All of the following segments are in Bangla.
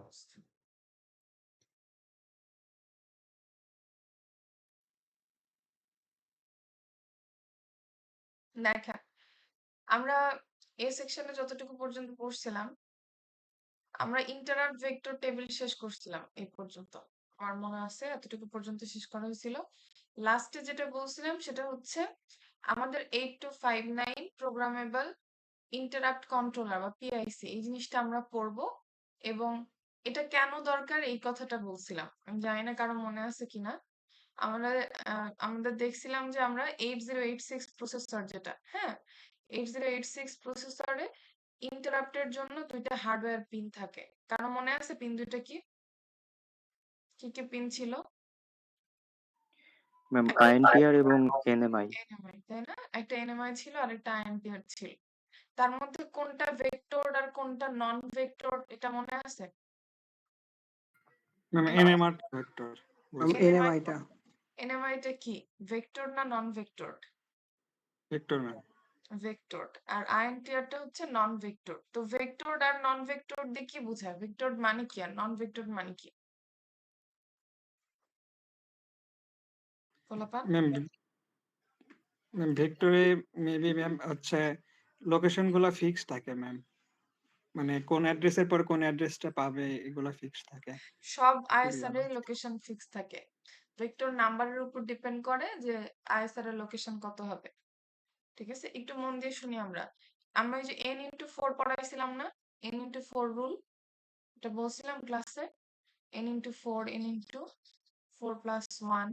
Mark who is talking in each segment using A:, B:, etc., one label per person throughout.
A: অবস্থা। দেখেন, আমরা এ সেকশনে যতটুকু পর্যন্ত পড়ছিলাম, আমরা ইন্টারাপ্ট ভেক্টর টেবিল শেষ করছিলাম এই পর্যন্ত। আমার মনে আছে এতটুকু পর্যন্ত শেষ করা হয়েছিল। লাস্টে যেটা বলছিলাম সেটা হচ্ছে আমাদের 8259 প্রোগ্রামেবল ইন্টারাপ্ট কন্ট্রোলার বা পিআইসি, এই জিনিসটা আমরা পড়বো। এবং এটা কেন দরকার এই কথাটা বলছিলাম, আমি জানি না কারো মনে আছে কিনা। আমরা আমাদের দেখছিলাম যে আমরা 8086 প্রসেসর, যেটা হ্যাঁ 8086 প্রসেসরে ইন্টারাপ্টের জন্য দুইটা হার্ডওয়্যার পিন থাকে। কারো মনে আছে পিন দুইটা কি কি কি পিন ছিল?
B: ম্যাম
A: একটা
B: আইএনটিআর এবং এনএমআই।
A: এনএমআই, তাই না? একটা এনএমআই ছিল আর একটা আইএনটিআর ছিল। তার মধ্যে কোনটা ভেক্টর আর কোনটা নন ভেক্টর এটা মনে আছে?
C: ম্যাম এনএমআর ভেক্টর
D: এনএমআইটা
A: এনএমআইটা কি ভেক্টর না নন ভেক্টর?
C: Vector ma'am.
A: ভেক্টর। আর আইএনটিআরটা হচ্ছে নন ভেক্টর। তো ভেক্টর আর নন ভেক্টর দিয়ে কি বোঝায়? ভেক্টর মানে কি আর নন ভেক্টর মানে কি? পোলাপান
C: ম্যাম ভেক্টরে মেবি ম্যাম হচ্ছে লোকেশন গুলা ফিক্স থাকে ম্যাম, মানে কোন অ্যাড্রেসের পর কোন অ্যাড্রেসটা পাবে এগুলা ফিক্স থাকে।
A: সব আইএসআর এর লোকেশন ফিক্স থাকে। ভেক্টর নাম্বারের উপর ডিপেন্ড করে যে আইএসআর এর লোকেশন কত হবে। ঠিক আছে, একটু মন দিয়ে শুনি। আমরা ওই যে n ইন্টু 4 পড়াইছিলাম না, n ইন্টু 4 রুল, এটা বলছিলাম ক্লাসে। n into 4, n into 4 plus 1,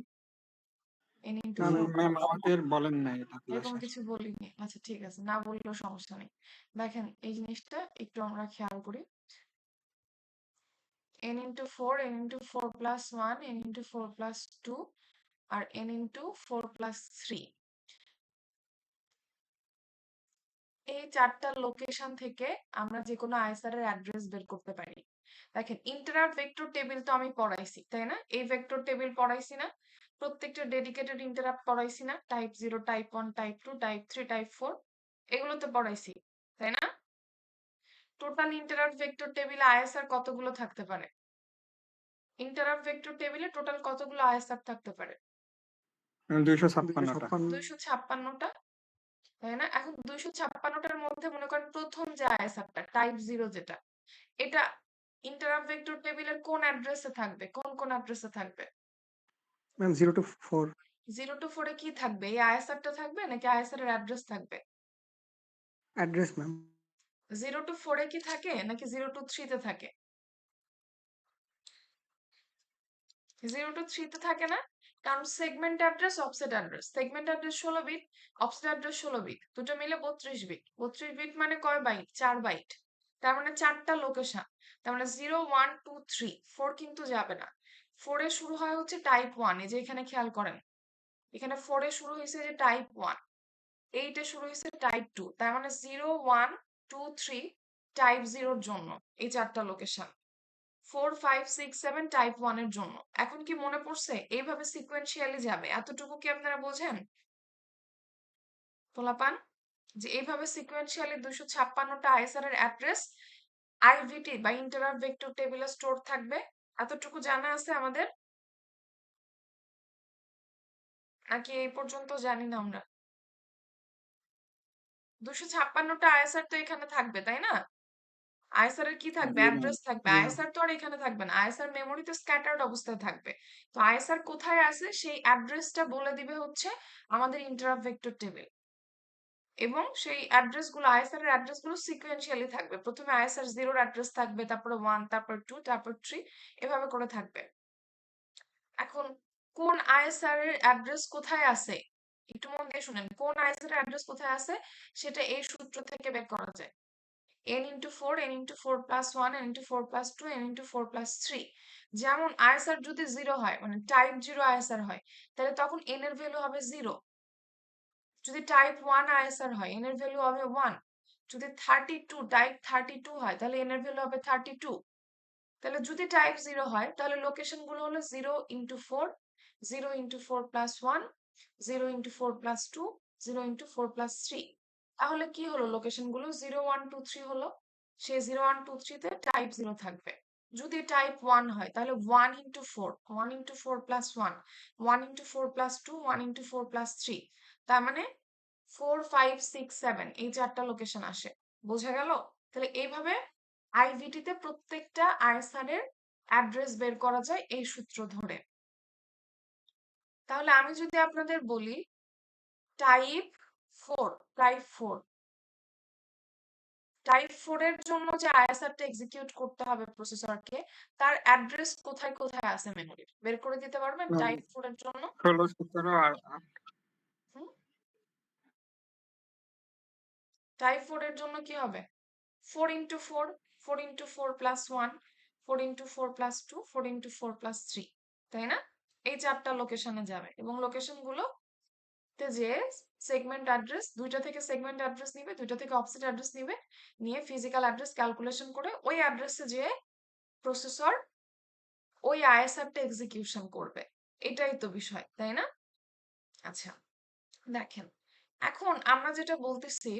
A: n into
D: না
A: 4
C: ম্যাম আমাদের বলেন না এটা
A: এরকম
C: ক্লাসে।
A: কিছু বলিনি। আচ্ছা ঠিক আছে, না বললেও সমস্যা নেই। দেখেন এই জিনিসটা একটু আমরা খেয়াল করি। n into 4, n into 4 plus 1, n into 4 plus 2 আর n ইন্টু 4 প্লাস 3, এই চারটা লোকেশন থেকে আমরা যে কোনো আইএসআর এর অ্যাড্রেস বের করতে পারি। দেখেন ইন্টারাপ্ট ভেক্টর টেবিল তো আমি পড়াইছি, তাই না? এই ভেক্টর টেবিল পড়াইছি না? প্রত্যেকটা ডেডিকেটেড ইন্টারাপ্ট পড়াইছি না? Type 0, type 1, type 2, type 3, type 4, এগুলো তো পড়াইছি, তাই না? টোটাল ইন্টারাপ্ট ভেক্টর টেবিলে আইএসআর কতগুলো থাকতে পারে? ইন্টারাপ্ট ভেক্টর টেবিলে টোটাল কতগুলো আইএসআর থাকতে পারে?
C: 256টা।
A: 256টা, তাই না? এখন 256টার মধ্যে মনে করেন প্রথম যে আইএসআরটা টাইপ 0, যেটা এটা ইন্টারাপ্ট ভেক্টর টেবিলের কোন অ্যাড্রেসে থাকবে? কোন কোন অ্যাড্রেসে থাকবে?
D: ম্যাম 0 to 4
A: 0 to 4 এ কি থাকবে? এই আইএসআরটা থাকবে নাকি আইএসআর এর অ্যাড্রেস থাকবে?
D: অ্যাড্রেস ম্যাম
A: 0 to 4 এ কি থাকে নাকি 0 to 3 তে থাকে? 0 to 3 তে থাকে না, কারণ segment address, offset address. Segment address 16 bit, offset address 16 bit, দুটো মিলে 32 বিট। 32 বিট মানে কয় বাইট? 4 বাইট। তার মানে চারটা লোকেশন। তার মানে 0, 1, 2, 3, 4 কিন্তু যাবে না। 4 এ শুরু হয় হচ্ছে টাইপ 1, এই যে এখানে খেয়াল করেন, এখানে 4 এ শুরু হয়েছে যে টাইপ 1, 8 এ শুরু হয়েছে টাইপ 2, তার মানে 0, 1, 2, 3 টাইপ 0 এর জন্য এই চারটা লোকেশন। 4, 5, 6, 7 টাইপ 1 এর জন্য। এখন কি মনে পড়ছে? এইভাবে সিকোয়েন্সিয়ালি যাবে, এতটুকু কি আপনারা বোঝেন পোলাপান? যে এইভাবে সিকোয়েন্সিয়ালি 256টা আইএসআর এর অ্যাড্রেস আইভিটি বা ইন্টারাপ্ট ভেক্টর টেবিলে স্টোর থাকবে। এতটুকু জানা আছে আমাদের, নাকি এই পর্যন্ত জানি না আমরা? 256টা আইএসআর তো এখানে থাকবে, তাই না? আইএসআর এর কি থাকবে?
C: জি ম্যাম।
A: অ্যাড্রেস থাকবে। আইএসআর তো আর এখানে থাকবে না, আইএসআর মেমোরিতে স্ক্যাটার্ড অবস্থায় থাকবে। তো আইএসআর কোথায় আছে সেই অ্যাড্রেসটা বলে দিবে হচ্ছে আমাদের ইন্টারাপ্ট ভেক্টর টেবিল। এবং সেই অ্যাড্রেস গুলো, আইএসআর এর অ্যাড্রেস গুলো সিকোয়েন্সিয়ালি থাকবে। প্রথমে আইএসআর 0 এর অ্যাড্রেস থাকবে, তারপরে 1, তারপর 2, তারপর 3, এভাবে করে থাকবে। এখন কোন আইএসআর এর অ্যাড্রেস কোথায় আছে একটু মন দিয়ে শুনেন। কোন আইএসআর এর অ্যাড্রেস কোথায় আছে সেটা এই সূত্র থেকে বের করা যায়। n into 4, n into 4 plus 1, n into 4 plus 2, n into 4 plus 3। যেমন আইএসআর যদি 0 হয়, মানে টাইপ 0 আইএসআর হয়, তাহলে তখন n এর ভ্যালু হবে 0। যদি টাইপ 1 আইএসআর হয়, n এর ভ্যালু হবে 1। যদি 32 টাইপ 32 হয়, তাহলে n এর ভ্যালু হবে 32। তাহলে যদি টাইপ 0 হয়, তাহলে লোকেশন গুলো হলো 0 into 4, 0 into 4 plus 1, 0 into 4 plus 2, 0 into 4 plus 3। তাহলে কি হলো? লোকেশন গুলো 0, 1, 2, 3 হলো। সেই 0, 1, 2, 3 তে টাইপ 0 থাকবে। যদি টাইপ 1 হয় তাহলে 1 into 4, 1 into 4 plus 1, 1 into 4 plus 2, 1 into 4 plus 3। তার মানে 4, 5, 6, 7 এই 4টা লোকেশন আসে। বোঝা গেল? তাহলে এইভাবে আইভিটিতে প্রত্যেকটা আইএসআর এর অ্যাড্রেস বের করা যায় এই সূত্র ধরে। তাহলে আমি যদি আপনাদের বলি টাইপ 4, টাইপ 4 এর জন্য যে আইএসআরটা এক্সিকিউট করতে হবে প্রসেসরকে, তার অ্যাড্রেস কোথায় কোথায় আছে মেমোরির বের করে দিতে পারবেন
C: ম্যাম
A: টাইপ 4 এর জন্য?
C: 16, 17 আর
A: হুম? টাইপ 4 এর জন্য কি হবে? 4 into 4, 4 into 4 plus 1, 4 into 4 plus 2, 4 into 4 plus 3, তাই না? এই 4টা লোকেশনে যাবে এবং লোকেশন গুলো তে যে সেগমেন্ট অ্যাড্রেস, দুইটা থেকে সেগমেন্ট অ্যাড্রেস নিবে, দুইটা থেকে অফসেট অ্যাড্রেস নিবে, নিয়ে ফিজিক্যাল অ্যাড্রেস ক্যালকুলেশন করে ওই অ্যাড্রেসে যে প্রসেসর ওই আইএসআরটা এক্সিকিউশন করবে। এটাই তো বিষয়, তাই না? আচ্ছা, দেখেন এখন আমরা যেটা বলতেছি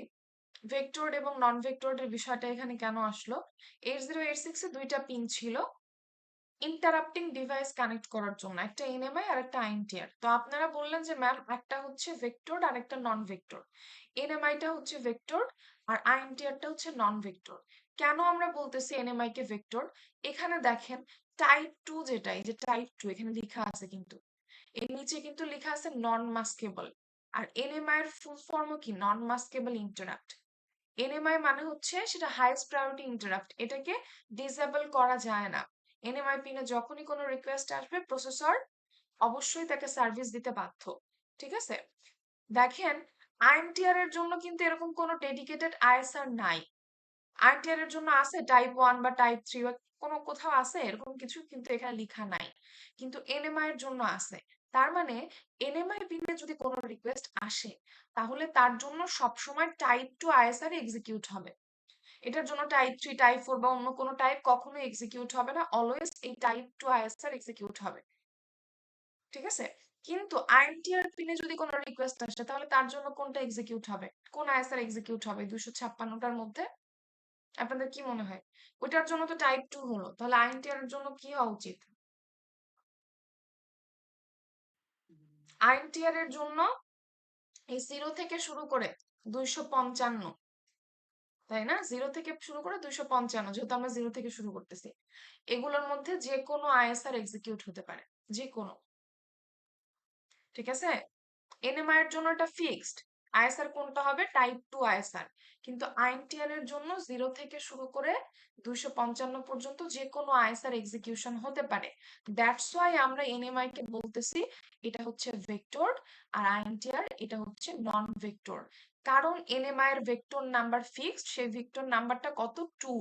A: ভেক্টরড এবং নন ভেক্টরড এর বিষয়টা এখানে কেন আসলো? 8086 এ দুইটা পিন ছিল ইন্টারাপ্টিং ডিভাইস কানেক্ট করার জন্য, একটা এনএমআই আর একটা আইএনটিআর। তো আপনারা বললেন যে ম্যাম একটা হচ্ছে ভেক্টরড আর একটা নন ভেক্টর, এনএমআইটা হচ্ছে ভেক্টর আর আইএনটিআরটা হচ্ছে নন ভেক্টর। কেন আমরা বলতেছি এনএমআই কে ভেক্টর? এখানে দেখেন টাইপ 2 যেটা, এই যে টাইপ 2 এখানে লেখা আছে, কিন্তু এর নিচে কিন্তু লেখা আছে নন মাস্কেবল। আর এনএমআই এর ফুল ফর্মও কি? নন মাস্কেবল ইন্টারাপ্ট। এনএমআই মানে হচ্ছে সেটা হাইয়েস্ট প্রায়োরিটি ইন্টারাপ্ট, এটাকে ডিসেবল করা যায় না। এনএমআই পিনে যখনই কোনো রিকোয়েস্ট আসবে প্রসেসর অবশ্যই তাকে সার্ভিস দিতে বাধ্য। ঠিক আছে? দেখেন আইএনটিআর এর জন্য কিন্তু এরকম কোনো ডেডিকেটেড আইএসআর নাই। আইএনটিআর এর জন্য আছে টাইপ 1 বা টাইপ 3 বা কোনো কোথাও আছে এরকম কিছু, কিন্তু এখানে লেখা নাই। কিন্তু এনএমআই এর জন্য আছে। তার মানে এনএমআই পিনে যদি কোনো রিকোয়েস্ট আসে তাহলে তার জন্য সবসময় টাইপ 2 আইএসআর এক্সিকিউট হবে। এটার জন্য টাইপ 3, টাইপ 4 বা অন্য কোনো টাইপ কখনোই এক্সিকিউট হবে না, অলওয়েজ এই টাইপ 2 আইএসআর এক্সিকিউট হবে। ঠিক আছে? কিন্তু আইএনটিআর পিনে যদি কোনো রিকোয়েস্ট আসে তাহলে তার জন্য কোনটা এক্সিকিউট হবে? কোন আইএসআর এক্সিকিউট হবে 256টার মধ্যে? আপনাদের কি মনে হয়? ওইটার জন্য তো টাইপ 2 হলো, তাহলে আইএনটিআর এর জন্য কি হওয়া উচিত? আইএনটিআর এর জন্য এই 0 থেকে শুরু করে 255, তাই না? 0 থেকে শুরু করে 255, যেহেতু আমরা 0 থেকে শুরু করতেছি, এগুলোর মধ্যে যে কোনো আইএসআর এক্সিকিউট হতে পারে, যে কোনো। ঠিক আছে? এনএমআই এর জন্য এটা ফিক্সড, আইএসআর কোনটা হবে? Type 2 ISR. কিন্তু আইএনটিআর এর জন্য 0 থেকে শুরু করে 255 পর্যন্ত যে কোনো আইএসআর এক্সিকিউশন হতে পারে। দ্যাটস ওয়াই আমরা এনএমআই কে বলতেছি এটা হচ্ছে ভেক্টর আর আইএনটিআর এটা হচ্ছে নন ভেক্টর। কারণ এনএমআই এর ভেক্টর নাম্বার ফিক্সড, সেই ভেক্টর নাম্বারটা কত? 2।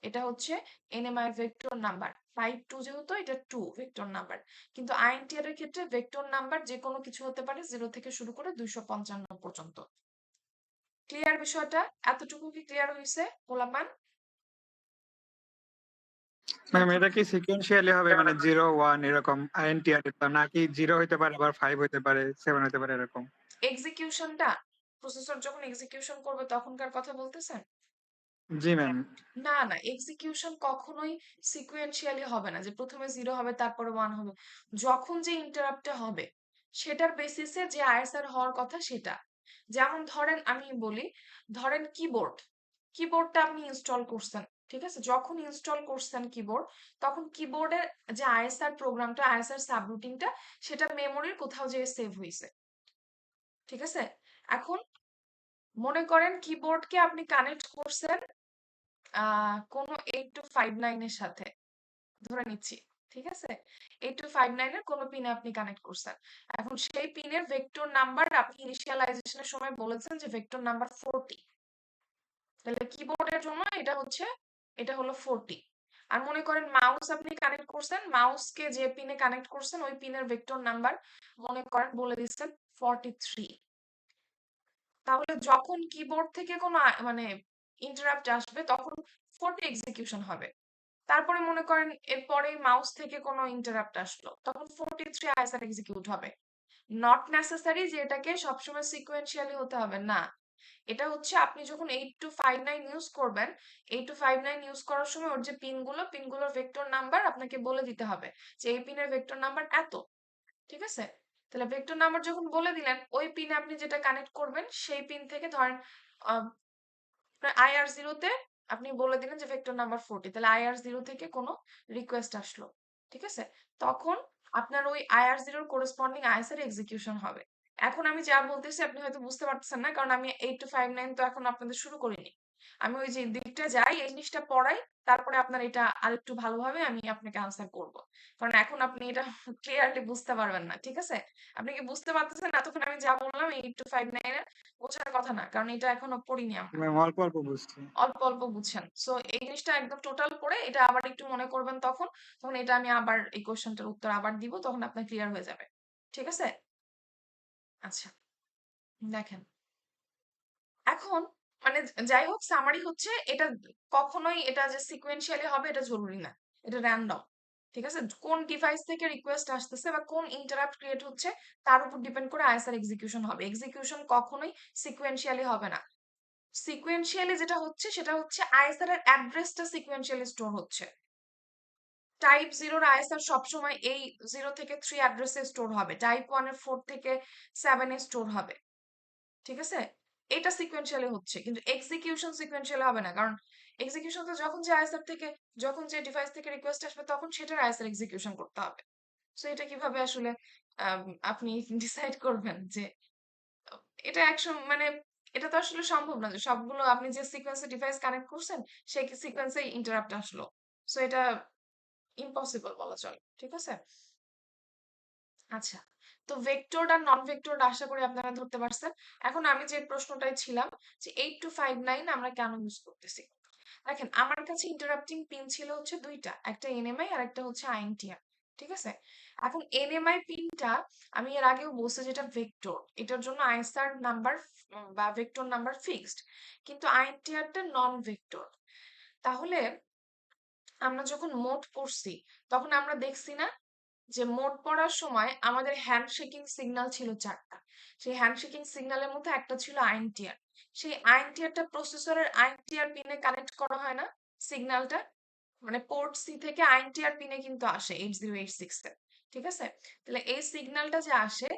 A: এটা হচ্ছে এনএমআই এর ভেক্টর নাম্বার, টাইপ 2 যেহেতু এটা 2 ভেক্টর নাম্বার। কিন্তু আইএনটিআর এর ক্ষেত্রে ভেক্টর নাম্বার যে কোনো কিছু হতে পারে 0 থেকে শুরু করে 255 পর্যন্ত। ক্লিয়ার বিষয়টা? এতটুকু কি ক্লিয়ার হয়েছে পোলাপান?
C: ম্যাম এটা কি সিকোয়েন্সিয়ালি হবে, মানে 0 1 এরকম আইএনটিআর নাকি 0 হতে পারে আবার 5 হতে পারে 7 হতে পারে এরকম?
A: এক্সিকিউশনটা প্রসেসর যখন এক্সিকিউশন করবে তখনকার কথা বলতেছেন?
C: জি ম্যাম।
A: না না, এক্সিকিউশন কখনোই সিকুয়েন্সিয়ালি হবে না যে প্রথমে 0 হবে তারপরে 1 হবে। যখন যে ইন্টারাপ্টটা হবে সেটার বেসিসে যে আইএসআর হওয়ার কথা সেটা। যেমন ধরেন আমি বলি, ধরেন কিবোর্ডটা আপনি ইনস্টল করছেন, ঠিক আছে? যখন ইনস্টল করছেন কিবোর্ড, তখন কিবোর্ডের যে আইএসআর প্রোগ্রামটা, আইএসআর সাবরুটিনটা, সেটা মেমোরির কোথাও যেয়ে সেভ হয়েছে। ঠিক আছে? এখন মনে করেন কিবোর্ডকে আপনি কানেক্ট করছেন কোনো 8259 এর সাথে, ধরে নিচ্ছি, ঠিক আছে? 8259 এর কোনো পিনে আপনি কানেক্ট করছেন। এখন সেই পিনের ভেক্টর নাম্বার আপনি ইনিশিয়ালাইজেশনের সময় বলেছেন যে ভেক্টর নাম্বার 40। তাহলে কিবোর্ডের জন্য এটা হলো 40। আর মনে করেন মাউস আপনি কানেক্ট করছেন, মাউসকে যে পিনে কানেক্ট করছেন ওই পিনের ভেক্টর নাম্বার মনে করেন বলে দিচ্ছেন 43। তাহলে যখন কিবোর্ড থেকে কোনো মানে ইন্টারাপ্ট আসবে তখন 40 এক্সিকিউশন হবে। তারপরে মনে করেন এরপরে মাউস থেকে কোনো ইন্টারাপ্ট আসলো, তখন 43 আইএসআর এক্সিকিউট হবে। নট নেসেসারি যে এটাকে সবসময় সিকোয়েন্সিয়ালি হতে হবে না, এটা হচ্ছে আপনি যখন 8259 ইউজ করবেন, 8259 ইউজ করার সময় ওর যে পিনগুলোর ভেক্টর নাম্বার আপনাকে বলে দিতে হবে যে এই পিনের ভেক্টর নাম্বার এত। ঠিক আছে? তাহলে ভেক্টর নাম্বার যখন বলে দিলেন, ওই পিনে আপনি যেটা কানেক্ট করবেন সেই পিন থেকে ধরেন IR0 তে আপনি বলে দিলেন যে ভেক্টর নাম্বার 40, তাহলে IR0 থেকে কোনো রিকোয়েস্ট আসলো। ঠিক আছে? তখন আপনার ওই IR0 এর করেসপন্ডিং ISR এক্সিকিউশন হবে। এখন আমি যা বলতেছি আপনি হয়তো বুঝতে পারতেছেন না, কারণ আমি 8259 তো এখন আপনাদের শুরু করিনি। আমি ওই যে দিকটা যাই, এই জিনিসটা পড়াই, তারপরে আপনার এটা আরেকটু ভালোভাবে আমি আপনাকে আনসার করব। কারণ এখন আপনি এটা ক্লিয়ারলি বুঝতে পারবেন না। ঠিক আছে? আপনি কি বুঝতে পারতেছেন? এতক্ষণ আমি যা বললাম 8259 এর বোঝার কথা না, কারণ এটা এখনো পড়িনি আমরা।
C: ম্যাম অল্প অল্প বুঝছি।
A: অল্প অল্প বুঝছেন। সো এই জিনিসটা একদম টোটাল পড়ে এটা আবার একটু মনে করবেন তখন। তখন এটা আমি আবার এই কোয়েশ্চেনটার উত্তর আবার দিব, তখন আপনার ক্লিয়ার হয়ে যাবে। ঠিক আছে? আচ্ছা, দেখেন। এখন মানে যাই হোক, সামারি হচ্ছে এটা কখনোই এটা যে সিকোয়েন্সিয়ালি হবে এটা জরুরি না। এটা র‍্যান্ডম। ঠিক আছে? কোন ডিভাইস থেকে রিকোয়েস্ট আসতেছে বা কোন ইন্টারাপ্ট ক্রিয়েট হচ্ছে তার উপর ডিপেন্ড করে ISR এক্সিকিউশন হবে। এক্সিকিউশন কখনোই সিকোয়েন্সিয়ালি হবে না। সিকোয়েন্সিয়ালি যেটা হচ্ছে সেটা হচ্ছে ISR এর অ্যাড্রেসটা সিকোয়েন্সিয়ালি স্টোর হচ্ছে। টাইপ 0 এর ISR সবসময় এই 0 থেকে 3 অ্যাড্রেসে স্টোর হবে। টাইপ 1 এর 4 থেকে 7 এ স্টোর হবে। ঠিক আছে? এটা সিকোয়েন্সিয়ালি হচ্ছে, কিন্তু এক্সিকিউশন সিকোয়েন্সিয়ালি হবে না, কারণ এক্সিকিউশন তো যখন যে ISR থেকে, যখন যে ডিভাইস থেকে রিকোয়েস্ট আসবে তখন সেটার ISR এক্সিকিউশন করতে হবে। সো এটা কিভাবে আসলে আপনি ডিসাইড করবেন যে এটা মানে এটা তো আসলে সম্ভব না যে সবগুলো আপনি যে সিকোয়েন্সে ডিভাইস কানেক্ট করছেন সেই সিকোয়েন্সে ইন্টারাপ্ট আসলো। সো এটা ইম্পসিবল বলা চলে। ঠিক আছে? আচ্ছা, তো ভেক্টর আর নন ভেক্টর আশা করি আপনারা ধরতে পারছেন। এখন আমি যে প্রশ্নটাই ছিলাম যে 8259 আমরা কেন ইউজ করতেছি। দেখেন, আমার কাছে ইন্টারাপ্টিং পিন ছিল হচ্ছে দুইটা, একটা এনএমআই আর একটা হচ্ছে আইএনটিআর। ঠিক আছে? এখন এনএমআই পিনটা আমি এর আগেও বলছি যেটা ভেক্টর, এটার জন্য আইএসআর নাম্বার বা ভেক্টর নাম্বার ফিক্সড, কিন্তু আইএনটিআরটা নন ভেক্টর। তাহলে আমরা যখন মোড পড়ছি তখন আমরা দেখছি না যে মোড পড়ার সময় আমাদের হ্যান্ডশেকিং সিগন্যাল ছিল 4টা। সেই হ্যান্ডশেকিং সিগন্যালের মধ্যে একটা ছিল আইএনটিআর। সেই আইএনটিআরটা প্রসেসরের আইএনটিআর পিনে কানেক্ট করা হয় না সিগন্যালটা, মানে পোর্ট সি থেকে আইএনটিআর পিনে কিন্তু আসে 8086 এ। ঠিক আছে? তাহলে এই সিগন্যালটা যে আসে,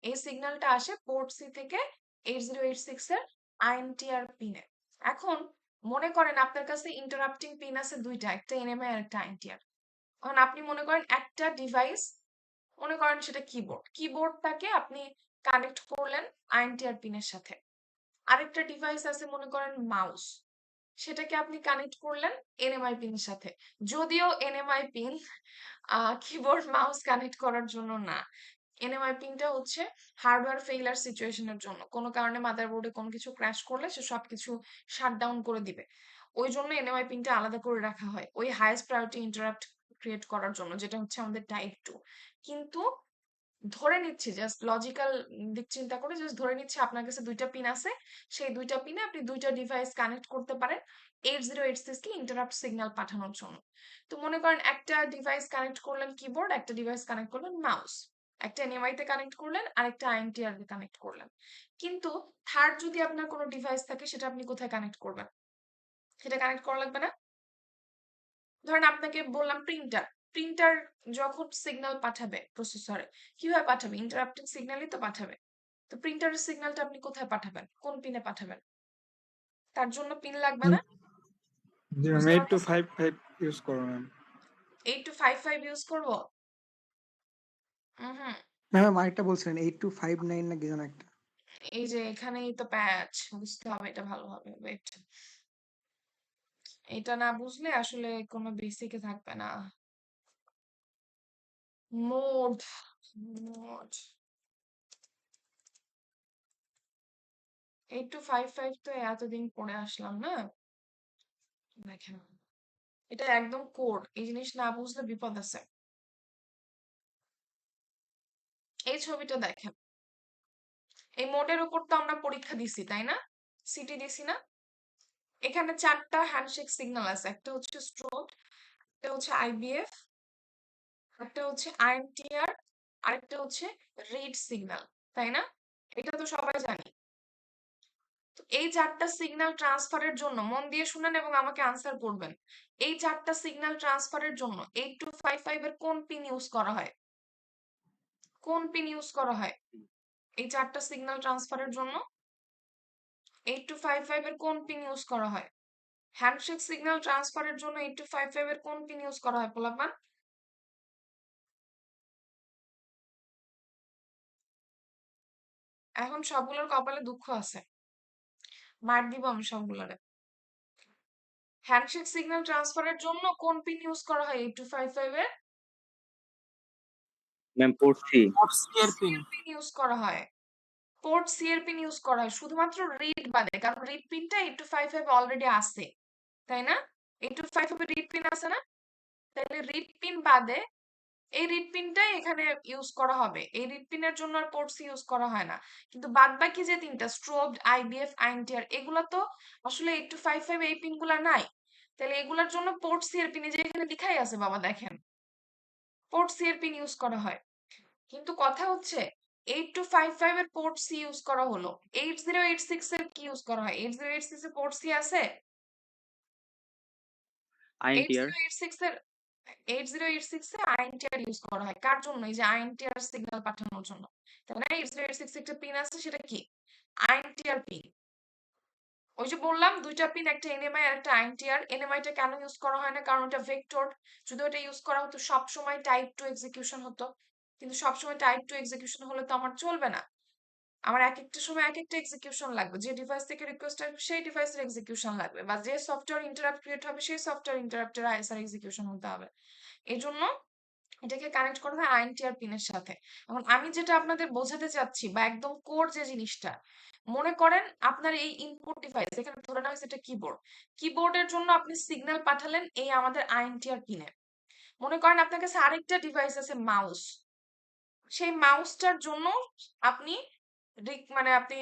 A: এই সিগন্যালটা আসে পোর্ট সি থেকে 8086 এর আইএনটিআর পিনে। এখন মনে করেন আপনার কাছে ইন্টারাপ্টিং পিন আছে দুইটা, একটা এনএমআই আর একটা আইএনটিআর। এখন আপনি মনে করেন একটা ডিভাইস, মনে করেন সেটা কিবোর্ডটাকে আপনি কানেক্ট করলেন আইএনটিআর পিনের সাথে। আরেকটা ডিভাইস আছে মনে করেন মাউস, সেটাকে আপনি কানেক্ট করলেন এনএমআই পিনের সাথে। যদিও এনএমআই পিন কিবোর্ড মাউস কানেক্ট করার জন্য না। এনএমআই পিনটা হচ্ছে হার্ডওয়্যার ফেইলার সিচুয়েশনের জন্য, কোনো কারণে মাদারবোর্ডে কোনো কিছু ক্র্যাশ করলে সে সবকিছু শাটডাউন করে দিবে। ওই জন্য এনএমআই পিনটা আলাদা করে রাখা হয় ওই হাইয়েস্ট প্রায়োরিটি ইন্টারাপ্ট ক্রিয়েট করার জন্য, যেটা হচ্ছে আমাদের টাইপ 2। কিন্তু ধরে নিচ্ছি, জাস্ট লজিক্যাল দিক চিন্তা করে জাস্ট ধরে নিচ্ছি আপনার কাছে দুইটা পিন আছে, সেই দুইটা পিনে আপনি দুইটা ডিভাইস কানেক্ট করতে পারেন 8086 কে ইন্টারাপ্ট সিগন্যাল পাঠানোর জন্য। তো মনে করেন একটা ডিভাইস কানেক্ট করলেন কিবোর্ড, একটা ডিভাইস কানেক্ট করলেন মাউস, একটা এনএমআই তে কানেক্ট করলেন, আরেকটা আইএনটিআর তে কানেক্ট করলেন। কিন্তু থার্ড যদি আপনার কোনো ডিভাইস থাকে সেটা আপনি কোথায় কানেক্ট করবেন? সেটা কানেক্ট করা লাগবে না? ধরেন আপনাকে বললাম প্রিন্টার, প্রিন্টার যখন সিগন্যাল পাঠাবে প্রসেসরে, কিভাবে পাঠাবে? ইন্টারাপ্টিং সিগন্যালই তো পাঠাবে। তো প্রিন্টারের সিগন্যালটা আপনি কোথায় পাঠাবেন? কোন পিনে পাঠাবেন? তার জন্য পিন লাগবে না?
C: জি ম্যাম,
A: বুঝতে পারতেছেন?
C: 8255 ইউজ করো ম্যাম।
A: 8255 ইউজ করব? হুম।
D: ম্যাম আরেকটা বলছিলেন 8259 না কি যেন একটা।
A: এই যে এখানেই তো প্যাচ, বুঝতে হবে এটা ভালোভাবে। ওয়েট, এটা না বুঝলে আসলে কোনো বেসিকে থাকবে না। মোড, মোড 8255 তো এতদিন পরে আসলাম না। দেখেন, এটা একদম কোড, এই জিনিস না বুঝলে বিপদ আছে। এই ছবিটা দেখেন, এই মোডের উপর তো আমরা পরীক্ষা দিছি তাই না? সিটি দিছি না? এখানে 4টা হ্যান্ডশেক সিগন্যাল আছে, একটা হচ্ছে স্ট্রোব, একটা হচ্ছে আইবিএফ, একটা হচ্ছে আইএনটিআর, আরেকটা হচ্ছে রিড সিগন্যাল, তাই না? এটা তো সবাই জানি। তো এই 4 টা সিগন্যাল ট্রান্সফারের জন্য মন দিয়ে শুনেন এবং আমাকে আনসার করবেন। এই 4 টা সিগন্যাল ট্রান্সফারের জন্য 8255 এর কোন পিন ইউজ করা হয়? কোন পিন ইউজ করা হয়? এই 4 টা সিগন্যাল ট্রান্সফারের জন্য 8255 এর কোন পিন ইউজ করা হয়? হ্যান্ডশেক সিগন্যাল ট্রান্সফারের জন্য 8255 এর কোন পিন ইউজ করা হয় পোলাপান? এখন সবগুলোর কপালে দুঃখ আছে। মার দিব আমি সবগুলারে। হ্যান্ডশেক সিগন্যাল ট্রান্সফারের জন্য কোন পিন ইউজ করা হয় 8255 এর?
B: Ma'am port C.
C: Port C এর পিন।
A: পিন ইউজ করা হয়। পোর্ট সি এর পিন ইউজ করা হয় শুধুমাত্র রিড বাদে, কারণ রিড পিনটা 8255 অলরেডি আছে, তাই না? 8255 এর রিড পিন আছে না? তাহলে রিড পিন বাদে এই রিড পিনটাই এখানে ইউজ করা হবে। এই রিড পিনের জন্য আর পোর্ট সি ইউজ করা হয় না। কিন্তু বাদ বাকি যে তিনটা স্ট্রোবড, আইবিএফ, আইএনটিআর এগুলো তো আসলে 8255 এই পিনগুলা নাই। তাহলে এগুলার জন্য পোর্ট সি এর পিন যে এখানে লেখাই আছে বাবা, দেখেন পোর্ট সি এর পিন ইউজ করা হয়। কিন্তু কথা হচ্ছে 8255 এর পোর্ট সি ইউজ করা হলো, 8086 এর কি ইউজ করা হয়? 8086 এর পোর্ট সি আছে?
B: আইএনটিআর
A: 8086 এর 8086 এ আইএনটিআর ইউজ করা হয় কার জন্য? এই যে আইএনটিআর সিগন্যাল পাঠানোর জন্য, তাই না? 8086 একটা পিন আছে, সেটা কি? INTR pin. ওই যে বললাম দুইটা পিন, একটা এনএমআই আর একটা আইএনটিআর। এনএমআইটা কেন ইউজ করা হয় না? কারণ এটা ভেক্টর। যদি ওটা ইউজ করা হতো সব সময় টাইপ 2 এক্সিকিউশন হতো, কিন্তু সব সময় টাইপ 2 এক্সিকিউশন হলে তো আমার চলবে না। আমার একেকটা সময় একেকটা এক্সিকিউশন লাগবে। যে ডিভাইস থেকে রিকোয়েস্ট আসবে সেই ডিভাইসের এক্সিকিউশন লাগবে, বা যে সফটওয়্যার ইন্টারাপ্ট ক্রিয়েট হবে সেই সফটওয়্যার ইন্টারাপ্টের আইএসআর এক্সিকিউশন হতে হবে। এজন্য এটাকে কানেক্ট করা হয় আইএনটিআর পিনের সাথে। এখন আমি যেটা আপনাদের বোঝাতে চাচ্ছি বা একদম কোর যে জিনিসটা, মনে করেন আপনার এই ইনপুট ডিভাইস, এখানে ধরে নেওয়া হয়েছে এটা কিবোর্ড। কিবোর্ডের জন্য আপনি সিগন্যাল পাঠালেন এই আমাদের আইএনটিআর পিনে। মনে করেন আপনার কাছে আরেকটা ডিভাইস আছে মাউস। সেই মাউসটার জন্য আপনি মানে আপনি